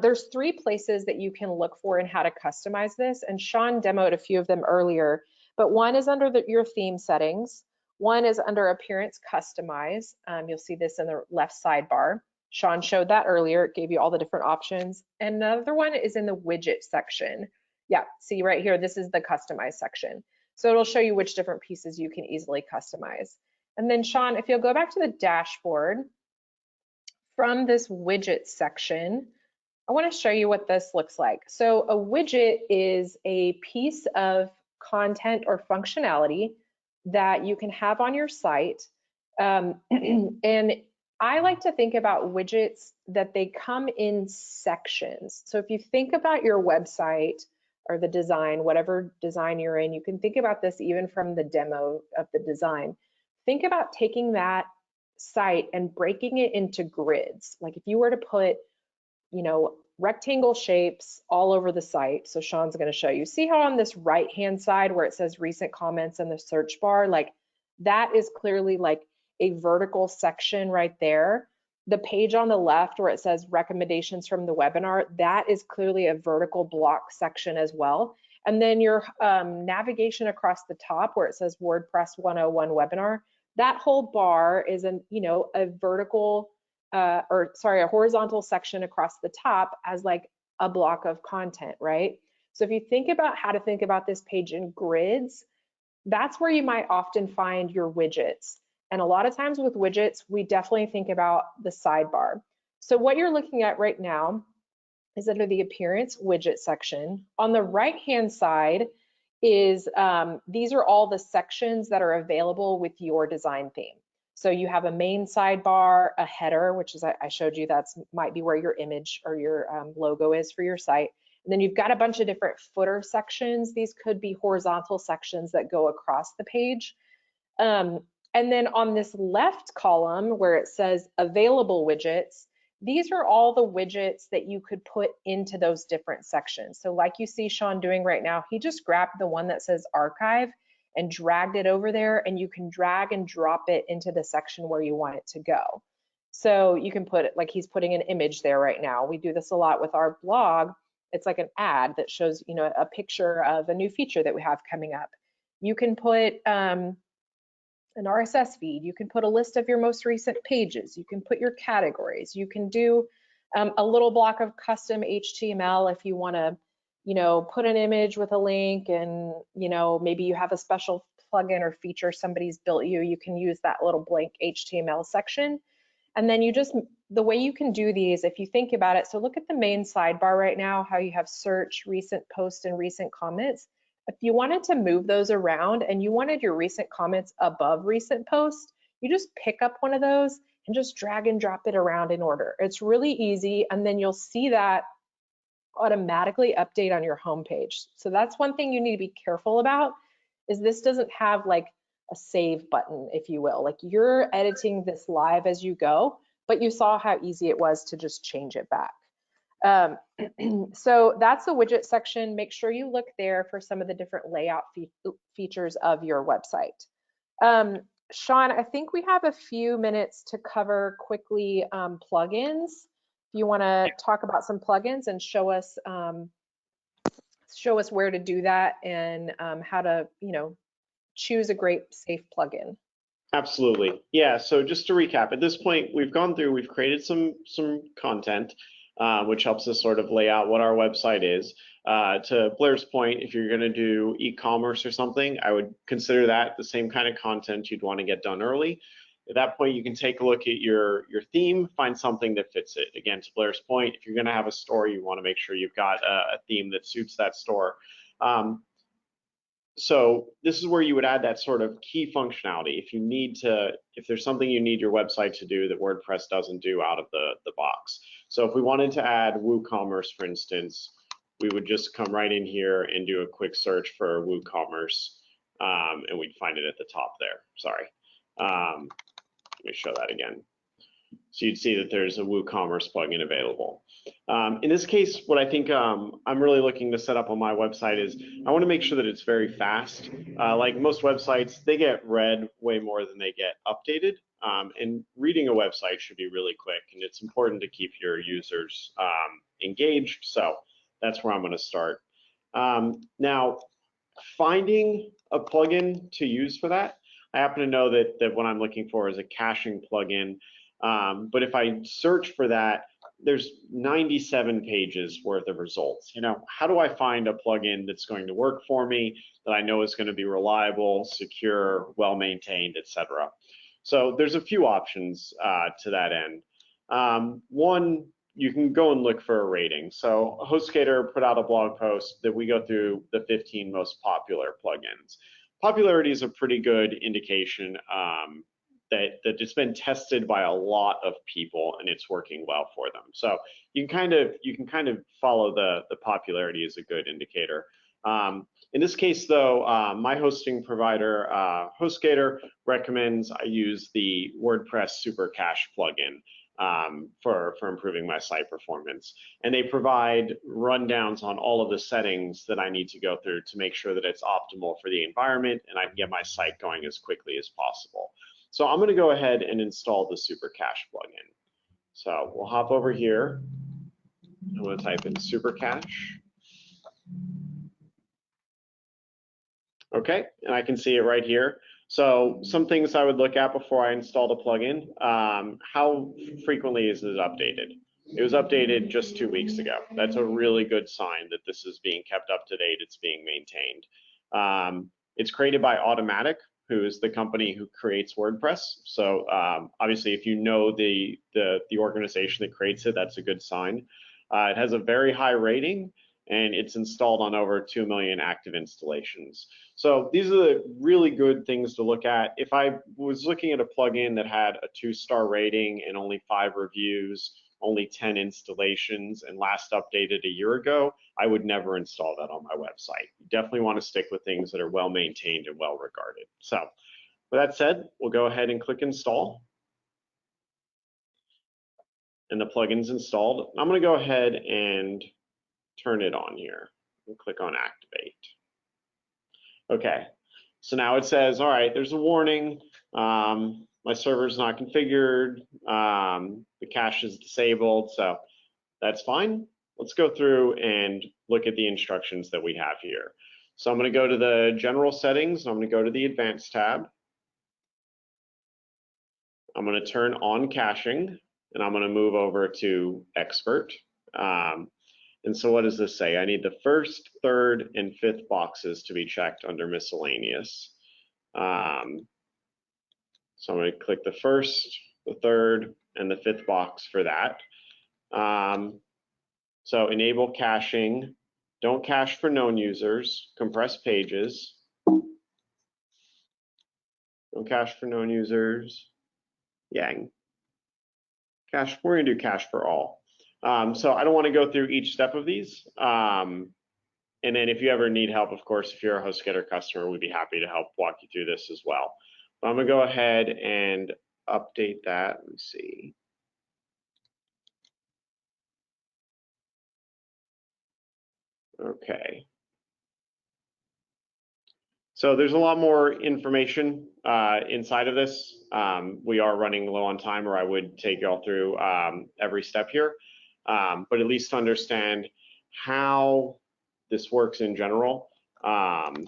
there's 3 places that you can look for in how to customize this, and Sean demoed a few of them earlier, but one is under your theme settings, one is under appearance customize. You'll see this in the left sidebar. Sean showed that earlier, it gave you all the different options, and another one is in the widget section. Yeah, see right here, this is the customize section. So it'll show you which different pieces you can easily customize. And then Sean, if you'll go back to the dashboard, from this widget section, I want to show you what this looks like. So a widget is a piece of content or functionality that you can have on your site. And I like to think about widgets that they come in sections. So if you think about your website or the design, whatever design you're in, you can think about this even from the demo of the design. Think about taking that site and breaking it into grids. Like if you were to put, rectangle shapes all over the site. So Sean's going to show you. See how on this right-hand side where it says recent comments in the search bar, like that is clearly like a vertical section right there. The page on the left where it says recommendations from the webinar, that is clearly a vertical block section as well. And then your navigation across the top where it says WordPress 101 webinar, that whole bar is a vertical a horizontal section across the top as like a block of content, right? So if you think about how to think about this page in grids, that's where you might often find your widgets. And a lot of times with widgets, we definitely think about the sidebar. So what you're looking at right now is under the appearance widget section. On the right-hand side is these are all the sections that are available with your design theme. So you have a main sidebar, a header, which is I showed you that's might be where your image or your logo is for your site. And then you've got a bunch of different footer sections. These could be horizontal sections that go across the page. And then on this left column where it says available widgets, these are all the widgets that you could put into those different sections. So like you see Sean doing right now, he just grabbed the one that says archive and dragged it over there, and you can drag and drop it into the section where you want it to go. So you can put it like he's putting an image there right now. We do this a lot with our blog. It's like an ad that shows, you know, a picture of a new feature that we have coming up. You can put an RSS feed. You can put a list of your most recent pages. You can put your categories. You can do a little block of custom HTML if you want to, you know, put an image with a link, and, you know, maybe you have a special plugin or feature somebody's built you. You can use that little blank HTML section. And then you just, the way you can do these, if you think about it, so look at the main sidebar right now, how you have search, recent posts, and recent comments. If you wanted to move those around and you wanted your recent comments above recent posts, you just pick up one of those and just drag and drop it around in order. It's really easy, and then you'll see that automatically update on your homepage. So that's one thing you need to be careful about, is this doesn't have like a save button, if you will. Like, you're editing this live as you go, but you saw how easy it was to just change it back. So that's the widget section. Make sure you look there for some of the different layout features of your website. Sean, I think we have a few minutes to cover quickly plugins. If you want to talk about some plugins and show us where to do that, and how to, you know, choose a great safe plugin. Absolutely. Yeah, so just to recap, at this point, we've created some content, which helps us sort of lay out what our website is. To Blair's point, if you're going to do e-commerce or something, I would consider that the same kind of content you'd want to get done early. At that point, you can take a look at your theme, find something that fits it. Again, to Blair's point, if you're going to have a store, you want to make sure you've got a theme that suits that store. So this is where you would add that sort of key functionality. If there's something you need your website to do that WordPress doesn't do out of the box. So if we wanted to add WooCommerce, for instance, we would just come right in here and do a quick search for WooCommerce, and we'd find it at the top there. Sorry. Let me show that again. So you'd see that there's a WooCommerce plugin available. In this case, what I think I'm really looking to set up on my website is I want to make sure that it's very fast. Like most websites, they get read way more than they get updated. And reading a website should be really quick, and it's important to keep your users engaged. So that's where I'm going to start. Now, finding a plugin to use for that, I happen to know that what I'm looking for is a caching plugin. But if I search for that, there's 97 pages worth of results. You know, how do I find a plugin that's going to work for me, that I know is going to be reliable, secure, well-maintained, etc.? So there's a few options to that end. One, you can go and look for a rating. So HostGator put out a blog post that we go through the 15 most popular plugins. Popularity is a pretty good indication that it's been tested by a lot of people and it's working well for them. So you can kind of follow the popularity as a good indicator. In this case, though, my hosting provider, HostGator, recommends I use the WordPress Super Cache plugin for improving my site performance. And they provide rundowns on all of the settings that I need to go through to make sure that it's optimal for the environment and I can get my site going as quickly as possible. So I'm going to go ahead and install the Super Cache plugin. So we'll hop over here. I'm going to type in Super Cache. Okay, and I can see it right here. So some things I would look at before I install the plugin. How frequently is it updated? It was updated just 2 weeks ago. That's a really good sign that this is being kept up to date, it's being maintained. It's created by Automatic, who is the company who creates WordPress. So obviously if you know the organization that creates it, that's a good sign. It has a very high rating, and it's installed on over 2 million active installations. So these are the really good things to look at. If I was looking at a plugin that had a 2-star rating and only 5 reviews, only 10 installations, and last updated a year ago, I would never install that on my website. You definitely want to stick with things that are well maintained and well regarded. So with that said, we'll go ahead and click install. And the plugin's installed. I'm going to go ahead and turn it on here and click on activate. Okay, so now it says, all right, there's a warning. My server's not configured. The cache is disabled, so that's fine. Let's go through and look at the instructions that we have here. So I'm going to go to the general settings. I'm going to go to the advanced tab. I'm going to turn on caching, and I'm going to move over to expert. And so what does this say? I need the first, third, and fifth boxes to be checked under miscellaneous. So I'm going to click the first, the third, and the fifth box for that. So enable caching, don't cache for known users, compress pages. Don't cache for known users. Yang. Cache, we're going to do cache for all. So I don't want to go through each step of these. And then if you ever need help, of course, if you're a HostGator customer, we'd be happy to help walk you through this as well. But I'm going to go ahead and update that. Let me see. Okay. So there's a lot more information inside of this. We are running low on time, or I would take y'all through every step here. But at least to understand how this works in general. I'm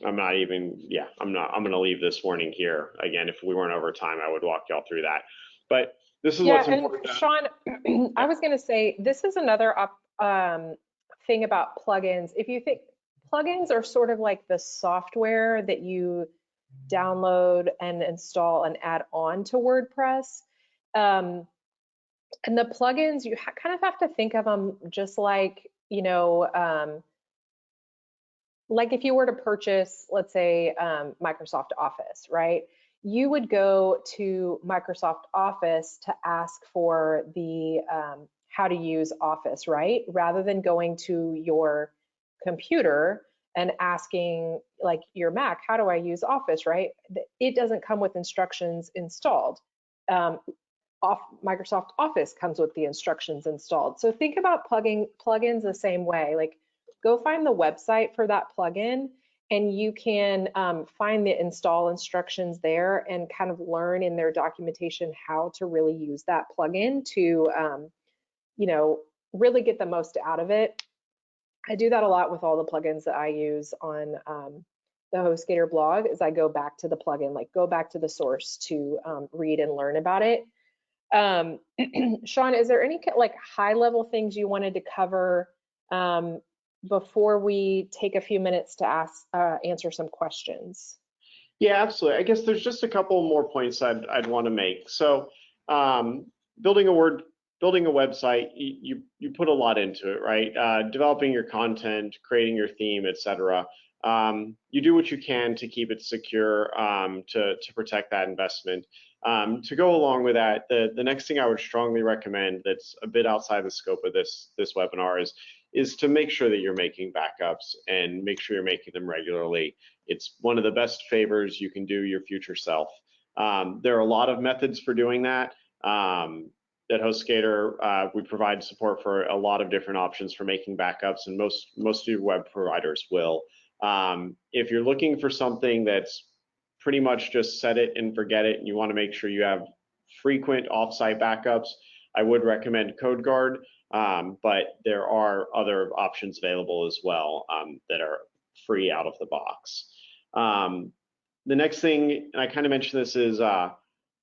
going to leave this warning here. Again, if we weren't over time, I would walk y'all through that. But this is what's important. And Sean, I was going to say, this is another thing about plugins. If you think plugins are sort of like the software that you download and install and add on to WordPress. And the plugins, you kind of have to think of them just like, like if you were to purchase, let's say, Microsoft Office, right? You would go to Microsoft Office to ask for the how to use Office, right? Rather than going to your computer and asking, like your Mac, how do I use Office, right? It doesn't come with instructions installed. Microsoft Office comes with the instructions installed. So think about plugins the same way. Like, go find the website for that plugin, and you can find the install instructions there and kind of learn in their documentation how to really use that plugin to, really get the most out of it. I do that a lot with all the plugins that I use on the HostGator blog. Is I go back to the plugin, like go back to the source to read and learn about it. Sean, is there any like high level things you wanted to cover before we take a few minutes to answer some questions? Yeah, absolutely. I guess there's just a couple more points I'd want to make. So building a website, you put a lot into it, right? Developing your content, creating your theme, etc. You do what you can to keep it secure, to protect that investment. To go along with that, the next thing I would strongly recommend that's a bit outside the scope of this webinar is to make sure that you're making backups and make sure you're making them regularly. It's one of the best favors you can do your future self. There are a lot of methods for doing that. At HostGator, we provide support for a lot of different options for making backups, and most of your web providers will. If you're looking for something that's pretty much just set it and forget it, and you want to make sure you have frequent offsite backups, I would recommend CodeGuard, but there are other options available as well that are free out of the box. The next thing, and I kind of mentioned this, is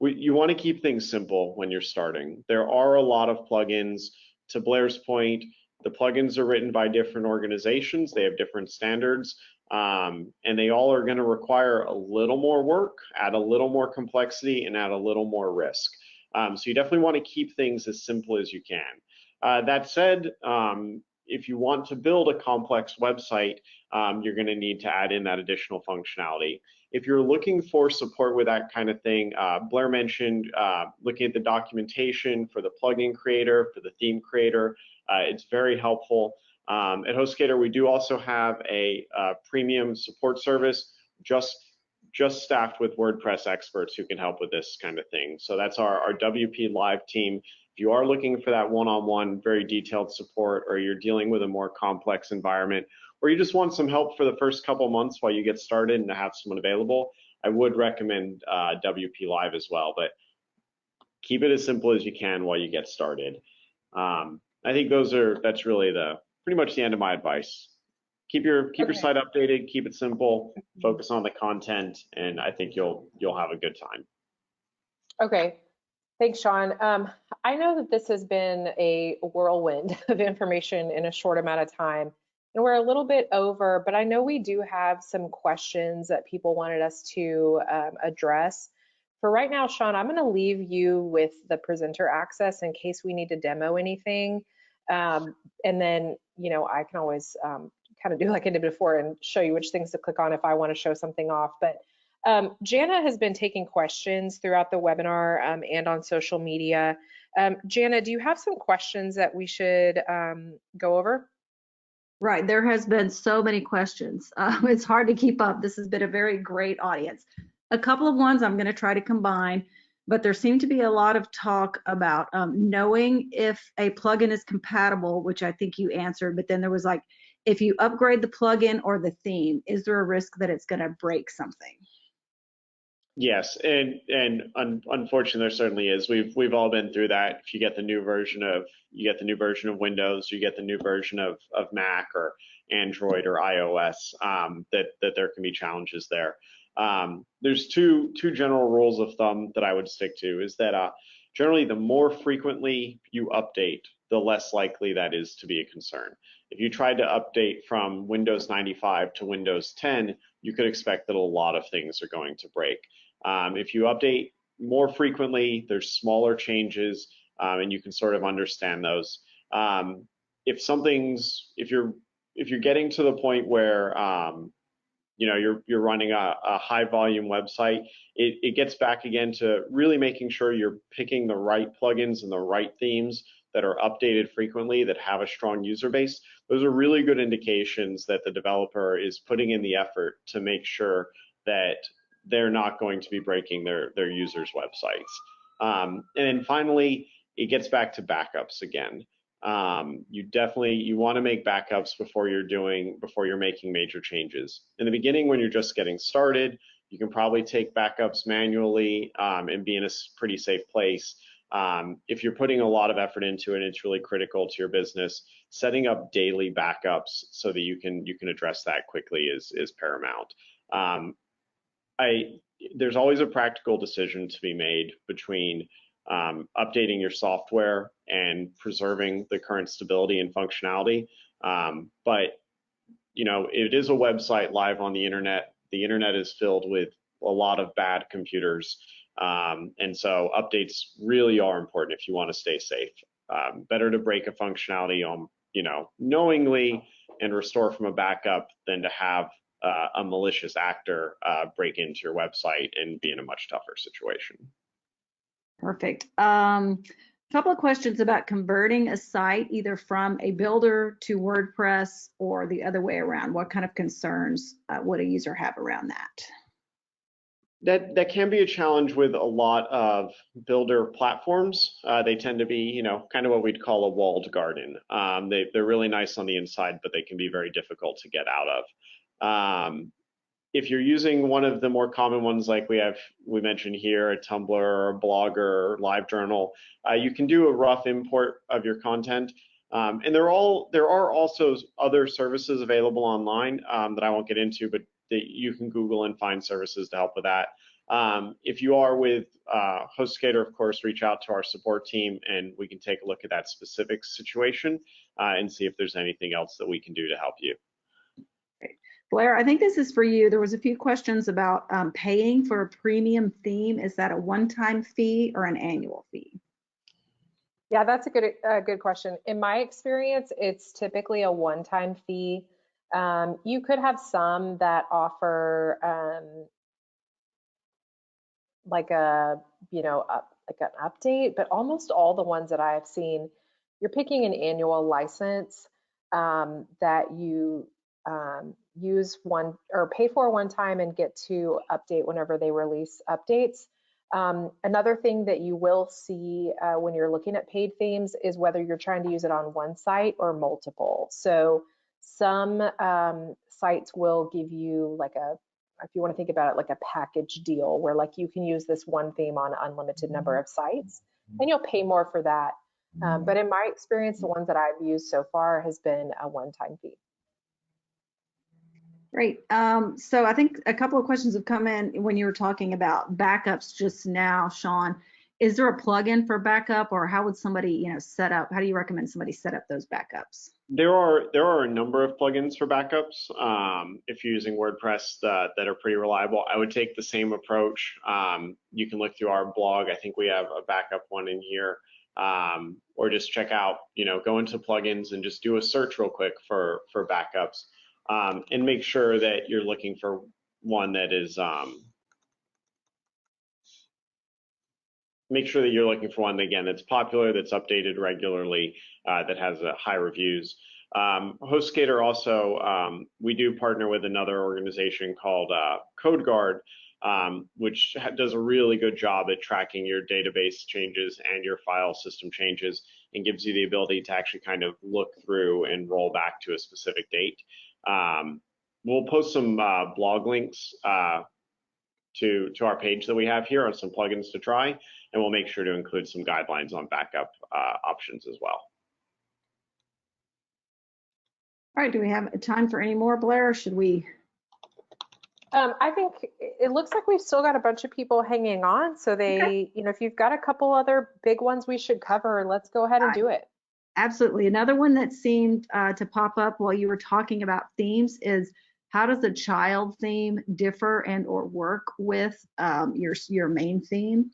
you want to keep things simple when you're starting. There are a lot of plugins. To Blair's point, the plugins are written by different organizations. They have different standards, and they all are going to require a little more work, add a little more complexity, and add a little more risk. So you definitely want to keep things as simple as you can. That said, if you want to build a complex website, you're going to need to add in that additional functionality. If you're looking for support with that kind of thing, Blair mentioned looking at the documentation for the plugin creator, for the theme creator. It's very helpful. At HostGator, we do also have a premium support service just staffed with WordPress experts who can help with this kind of thing. So that's our WP Live team. If you are looking for that one-on-one, very detailed support, or you're dealing with a more complex environment, or you just want some help for the first couple months while you get started and to have someone available, I would recommend WP Live as well. But keep it as simple as you can while you get started. I think that's really pretty much the end of my advice. Keep your site updated, keep it simple, focus on the content, and I think you'll have a good time. Okay, thanks, Sean. I know that this has been a whirlwind of information in a short amount of time, and we're a little bit over, but I know we do have some questions that people wanted us to address. For right now, Sean, I'm going to leave you with the presenter access in case we need to demo anything. And then, I can always kind of do like I did before and show you which things to click on if I want to show something off. But Jana has been taking questions throughout the webinar and on social media. Jana, do you have some questions that we should go over? Right, there has been so many questions. It's hard to keep up. This has been a very great audience. A couple of ones I'm going to try to combine, but there seemed to be a lot of talk about knowing if a plugin is compatible, which I think you answered, but then there was like, if you upgrade the plugin or the theme, is there a risk that it's going to break something? Yes, and unfortunately, there certainly is. We've all been through that. If you get the new version of Windows, you get the new version of Mac or Android or iOS, that there can be challenges there. There's two general rules of thumb that I would stick to. Is that generally the more frequently you update, the less likely that is to be a concern. If you tried to update from Windows 95 to Windows 10, you could expect that a lot of things are going to break. If you update more frequently, there's smaller changes, and you can sort of understand those. If you're getting to the point where you're running a high volume website, it gets back again to really making sure you're picking the right plugins and the right themes that are updated frequently, that have a strong user base. Those are really good indications that the developer is putting in the effort to make sure that they're not going to be breaking their users' websites. And then finally, it gets back to backups again. You want to make backups before you're making major changes. In the beginning, when you're just getting started, you can probably take backups manually and be in a pretty safe place. If you're putting a lot of effort into it, it's really critical to your business. Setting up daily backups so that you can address that quickly is paramount. There's always a practical decision to be made between updating your software and preserving the current stability and functionality. But it is a website live on the internet. The internet is filled with a lot of bad computers. And so updates really are important if you want to stay safe. Better to break a functionality knowingly and restore from a backup than to have a malicious actor break into your website and be in a much tougher situation. Perfect. Couple of questions about converting a site either from a builder to WordPress or the other way around. What kind of concerns would a user have around that? That can be a challenge with a lot of builder platforms. They tend to be, kind of what we'd call a walled garden. They're really nice on the inside, but they can be very difficult to get out of. If you're using one of the more common ones like we mentioned here, a Tumblr or a Blogger or LiveJournal, you can do a rough import of your content. And there are also other services available online that I won't get into, but that you can Google and find services to help with that. If you are with HostGator, of course, reach out to our support team and we can take a look at that specific situation and see if there's anything else that we can do to help you. Blair, I think this is for you. There was a few questions about paying for a premium theme. Is that a one-time fee or an annual fee? Yeah, that's a good question. In my experience, it's typically a one-time fee. You could have some that offer like a, like an update, but almost all the ones that I've seen, you're picking an annual license that you use one or pay for one time and get to update whenever they release updates. Another thing that you will see when you're looking at paid themes is whether you're trying to use it on one site or multiple. So some sites will give you like if you want to think about it, like a package deal where like you can use this one theme on an unlimited number of sites and you'll pay more for that. But in my experience, the ones that I've used so far has been a one-time fee. Great. So I think a couple of questions have come in when you were talking about backups just now, Sean. Is there a plugin for backup, or how would somebody, set up? How do you recommend somebody set up those backups? There are a number of plugins for backups. If you're using WordPress that are pretty reliable, I would take the same approach. You can look through our blog. I think we have a backup one in here, or just check out, go into plugins and just do a search real quick for backups, and make sure that you're looking for one that is make sure that you're looking for one that, again, that's popular, that's updated regularly, that has high reviews. HostGator also, we do partner with another organization called CodeGuard, which does a really good job at tracking your database changes and your file system changes and gives you the ability to actually kind of look through and roll back to a specific date. We'll post some blog links to our page that we have here on some plugins to try, and we'll make sure to include some guidelines on backup options as well. All right, do we have time for any more, Blair, or should we? I think it looks like we've still got a bunch of people hanging on. So they, if you've got a couple other big ones we should cover, let's go ahead and do it. Absolutely. Another one that seemed to pop up while you were talking about themes is, how does a child theme differ and or work with your main theme?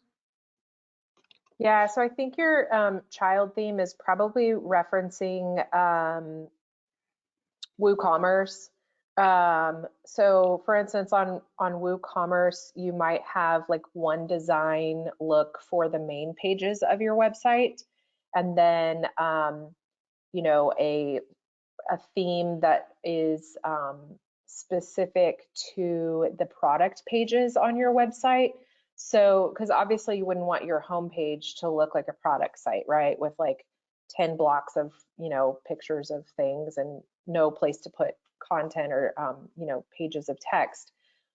Yeah, so I think your child theme is probably referencing WooCommerce. So for instance, on WooCommerce, you might have like one design look for the main pages of your website, and then a theme that is specific to the product pages on your website. So, because obviously you wouldn't want your homepage to look like a product site, right? With like 10 blocks of, pictures of things and no place to put content or, pages of text.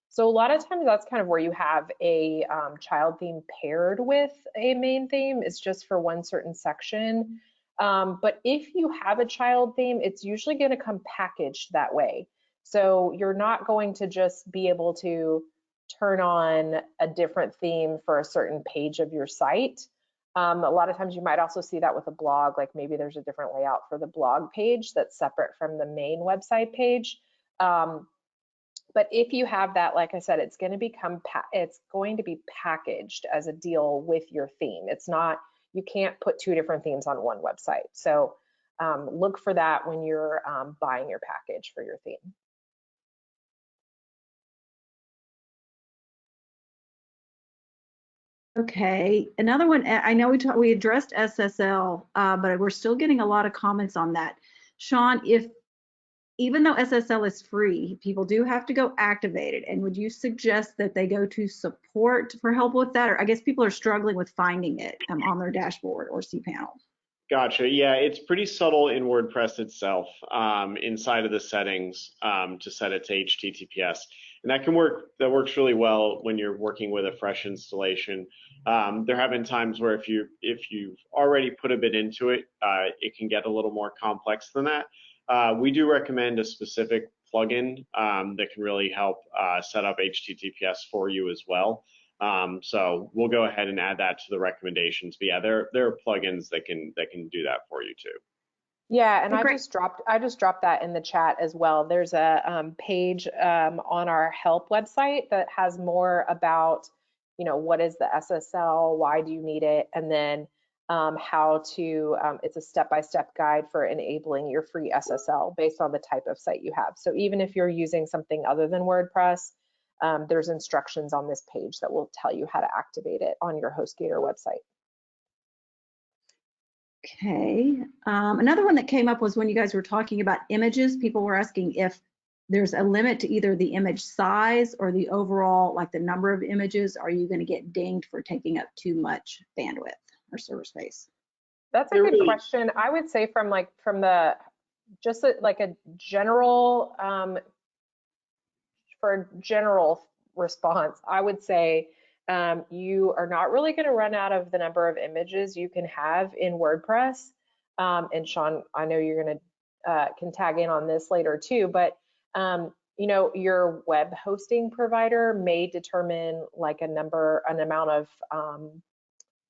So a lot of times that's kind of where you have a child theme paired with a main theme. It's just for one certain section. But if you have a child theme, it's usually going to come packaged that way. So you're not going to just be able to turn on a different theme for a certain page of your site. A lot of times you might also see that with a blog, like maybe there's a different layout for the blog page that's separate from the main website page. But if you have that, like I said, it's going to be packaged as a deal with your theme. It's not, you can't put two different themes on one website. So look for that when you're buying your package for your theme. Okay, another one, I know we addressed SSL, but we're still getting a lot of comments on that. Sean, even though SSL is free, people do have to go activate it. And would you suggest that they go to support for help with that? Or I guess people are struggling with finding it on their dashboard or cPanel. Gotcha. Yeah, it's pretty subtle in WordPress itself, inside of the settings, to set it to HTTPS. And that works really well when you're working with a fresh installation. There have been times where if you've already put a bit into it, it can get a little more complex than that. We do recommend a specific plugin that can really help set up HTTPS for you as well. So we'll go ahead and add that to the recommendations. But yeah, there are plugins that can do that for you too. Yeah, and Okay, great. I just dropped that in the chat as well. There's a page on our help website that has more about, what is the SSL, why do you need it, and then how to. It's a step-by-step guide for enabling your free SSL based on the type of site you have. So even if you're using something other than WordPress, there's instructions on this page that will tell you how to activate it on your HostGator website. Okay. Another one that came up was when you guys were talking about images, people were asking if there's a limit to either the image size or the overall, like the number of images. Are you going to get dinged for taking up too much bandwidth or server space? That's a good question. I would say from the just like a general for a general response, I would say you are not really going to run out of the number of images you can have in WordPress. And Sean, I know you're going to can tag in on this later too, but your web hosting provider may determine like an amount of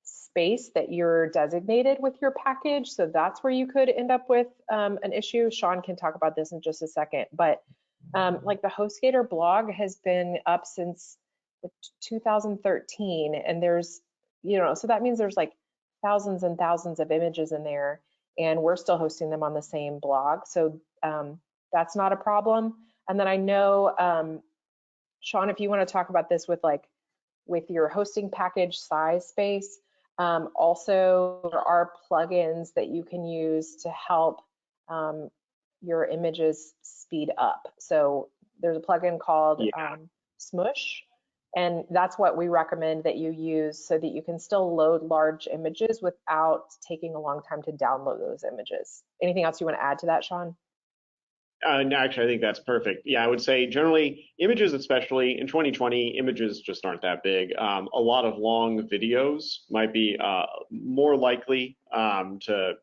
space that you're designated with your package. So that's where you could end up with an issue. Sean can talk about this in just a second, but like the HostGator blog has been up since 2013, and there's, so that means there's like thousands and thousands of images in there, and we're still hosting them on the same blog. So that's not a problem. And then I know, Sean, if you want to talk about this with your hosting package size space, also there are plugins that you can use to help your images speed up. So there's a plugin called Smush, and that's what we recommend that you use so that you can still load large images without taking a long time to download those images. Anything else you want to add to that, Sean? No, actually, I think that's perfect. Yeah, I would say generally images, especially in 2020, images just aren't that big. A lot of long videos might be more likely to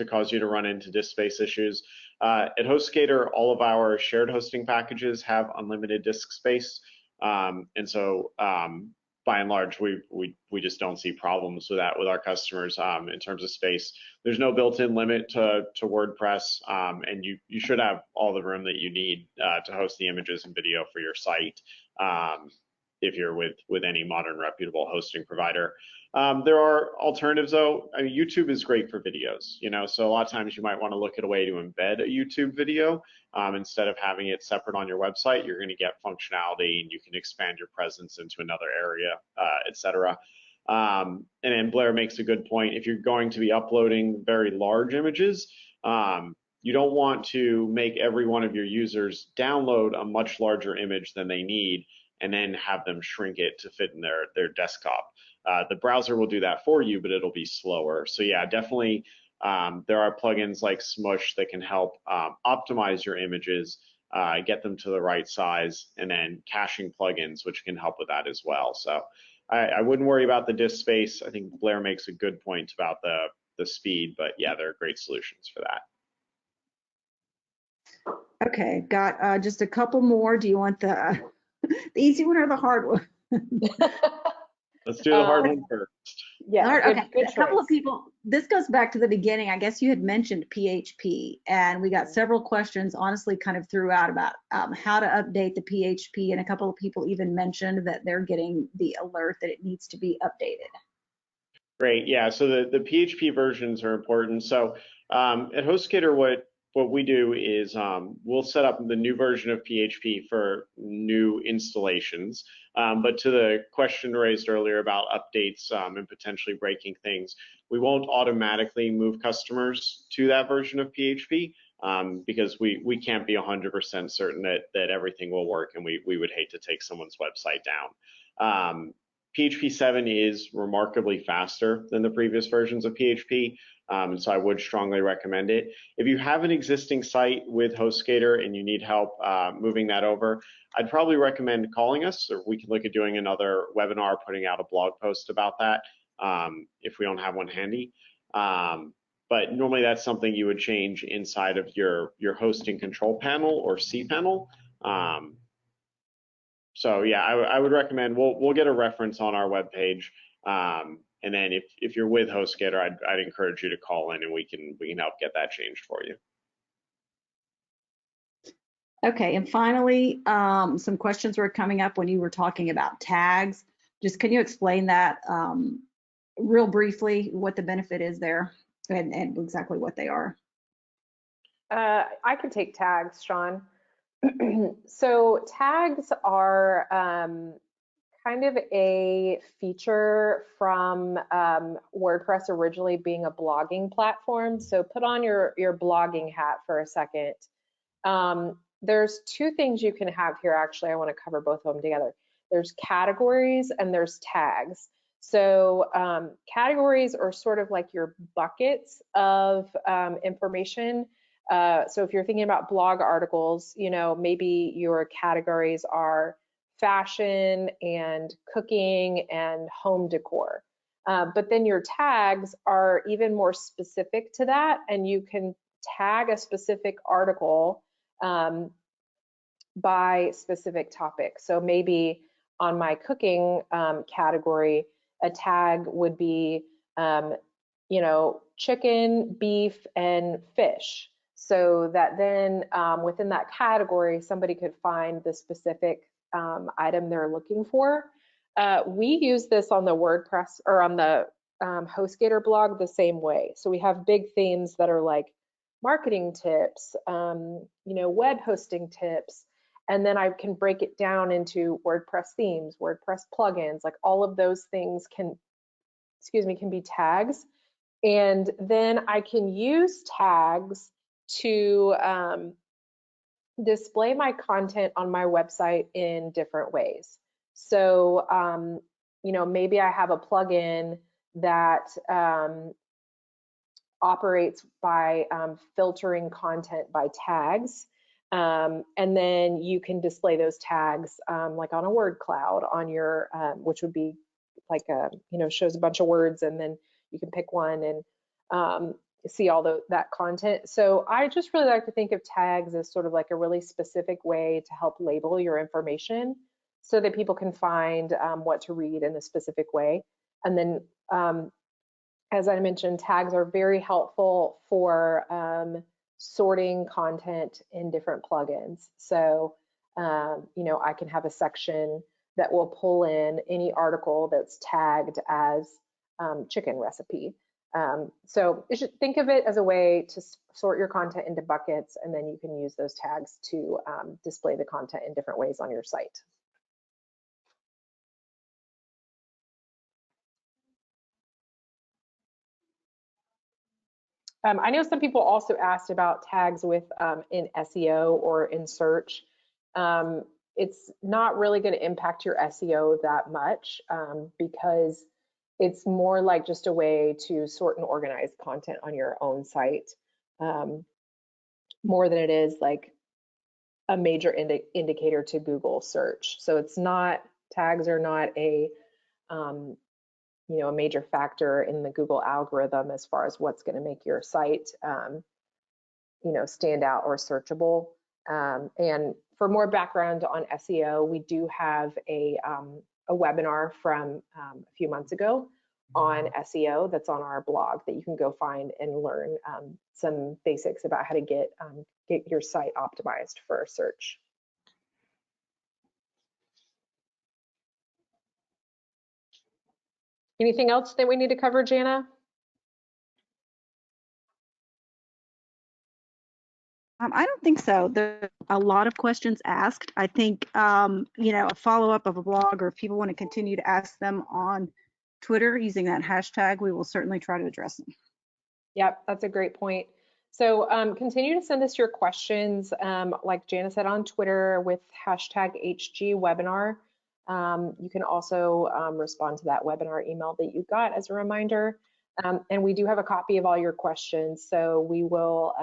cause you to run into disk space issues. At HostGator, all of our shared hosting packages have unlimited disk space, and so by and large, we just don't see problems with that with our customers in terms of space. There's no built-in limit to WordPress, and you should have all the room that you need to host the images and video for your site if you're with any modern reputable hosting provider. There are alternatives though. I mean, YouTube is great for videos, so a lot of times you might want to look at a way to embed a YouTube video instead of having it separate on your website. You're going to get functionality and you can expand your presence into another area, etc. And then Blair makes a good point. If you're going to be uploading very large images, you don't want to make every one of your users download a much larger image than they need and then have them shrink it to fit in their desktop. The browser will do that for you, but it'll be slower. So yeah, definitely there are plugins like Smush that can help optimize your images, get them to the right size, and then caching plugins, which can help with that as well. So I wouldn't worry about the disk space. I think Blair makes a good point about the speed, but yeah, there are great solutions for that. Okay, got just a couple more. Do you want the easy one or the hard one? Let's do the hard one first. Yeah, okay. Good a couple of people, this goes back to the beginning. I guess you had mentioned PHP, and we got several questions, honestly, kind of throughout about how to update the PHP, and a couple of people even mentioned that they're getting the alert that it needs to be updated. Great, yeah, so the PHP versions are important. So at HostGator, what we do is we'll set up the new version of PHP for new installations. But to the question raised earlier about updates and potentially breaking things, we won't automatically move customers to that version of PHP because we can't be 100% certain that everything will work, and we would hate to take someone's website down. PHP 7 is remarkably faster than the previous versions of PHP. And so I would strongly recommend it. If you have an existing site with HostGator and you need help moving that over, I'd probably recommend calling us, or we can look at doing another webinar, putting out a blog post about that if we don't have one handy. But normally that's something you would change inside of your hosting control panel or cPanel. So yeah, I would recommend, we'll get a reference on our webpage And then if you're with HostGator, I'd encourage you to call in and we can help get that changed for you. Okay, and finally, some questions were coming up when you were talking about tags. Just can you explain that real briefly, what the benefit is there and exactly what they are? I can take tags, Sean. So tags are kind of a feature from WordPress originally being a blogging platform. So put on your blogging hat for a second. There's two things you can have here. Actually, I want to cover both of them together. There's categories and there's tags. So categories are sort of like your buckets of information. So if you're thinking about blog articles, you know, maybe your categories are fashion and cooking and home decor. But then your tags are even more specific to that, and you can tag a specific article by specific topic. So maybe on my cooking category, a tag would be, you know, chicken, beef, and fish. So that then within that category, somebody could find the specific item they're looking for. We use this on the WordPress or on the HostGator blog the same way. So we have big themes that are like marketing tips, you know, web hosting tips, and then I can break it down into WordPress themes, WordPress plugins, like all of those things can be tags. And then I can use tags to display my content on my website in different ways. So, you know, maybe I have a plugin that operates by filtering content by tags. And then you can display those tags like on a word cloud on your, which would be like a, you know, shows a bunch of words, and then you can pick one and see all that content. So I just really like to think of tags as sort of like a really specific way to help label your information so that people can find what to read in a specific way. And then as I mentioned, tags are very helpful for sorting content in different plugins. So, you know, I can have a section that will pull in any article that's tagged as chicken recipe. So you should think of it as a way to sort your content into buckets, and then you can use those tags to display the content in different ways on your site. I know some people also asked about tags with in SEO or in search. It's not really going to impact your SEO that much because it's more like just a way to sort and organize content on your own site more than it is like a major indicator to Google search. So it's not, tags are not a you know, a major factor in the Google algorithm as far as what's going to make your site, you know, stand out or searchable. And for more background on SEO, we do have a webinar from a few months ago on SEO that's on our blog that you can go find and learn some basics about how to get your site optimized for search. Anything else that we need to cover, Jana? I don't think so. There are a lot of questions asked. I think, you know, a follow-up of a blog, or if people want to continue to ask them on Twitter using that hashtag, we will certainly try to address them. Yep, that's a great point. So continue to send us your questions, like Jana said, on Twitter with hashtag HGWebinar. You can also respond to that webinar email that you got as a reminder. And we do have a copy of all your questions, so we will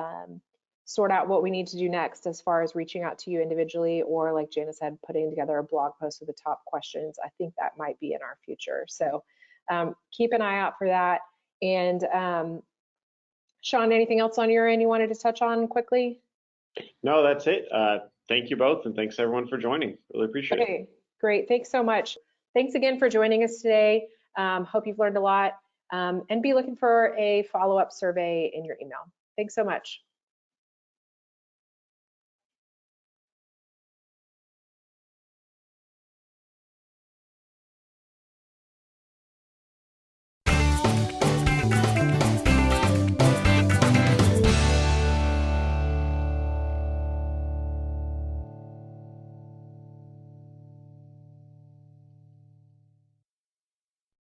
sort out what we need to do next as far as reaching out to you individually, or like Jana said, putting together a blog post with the top questions. I think that might be in our future. So keep an eye out for that. And Sean, anything else on your end you wanted to touch on quickly? No, that's it. Thank you both, and thanks everyone for joining. Really appreciate it. Okay, great. Thanks so much. Thanks again for joining us today. Hope you've learned a lot, and be looking for a follow-up survey in your email. Thanks so much.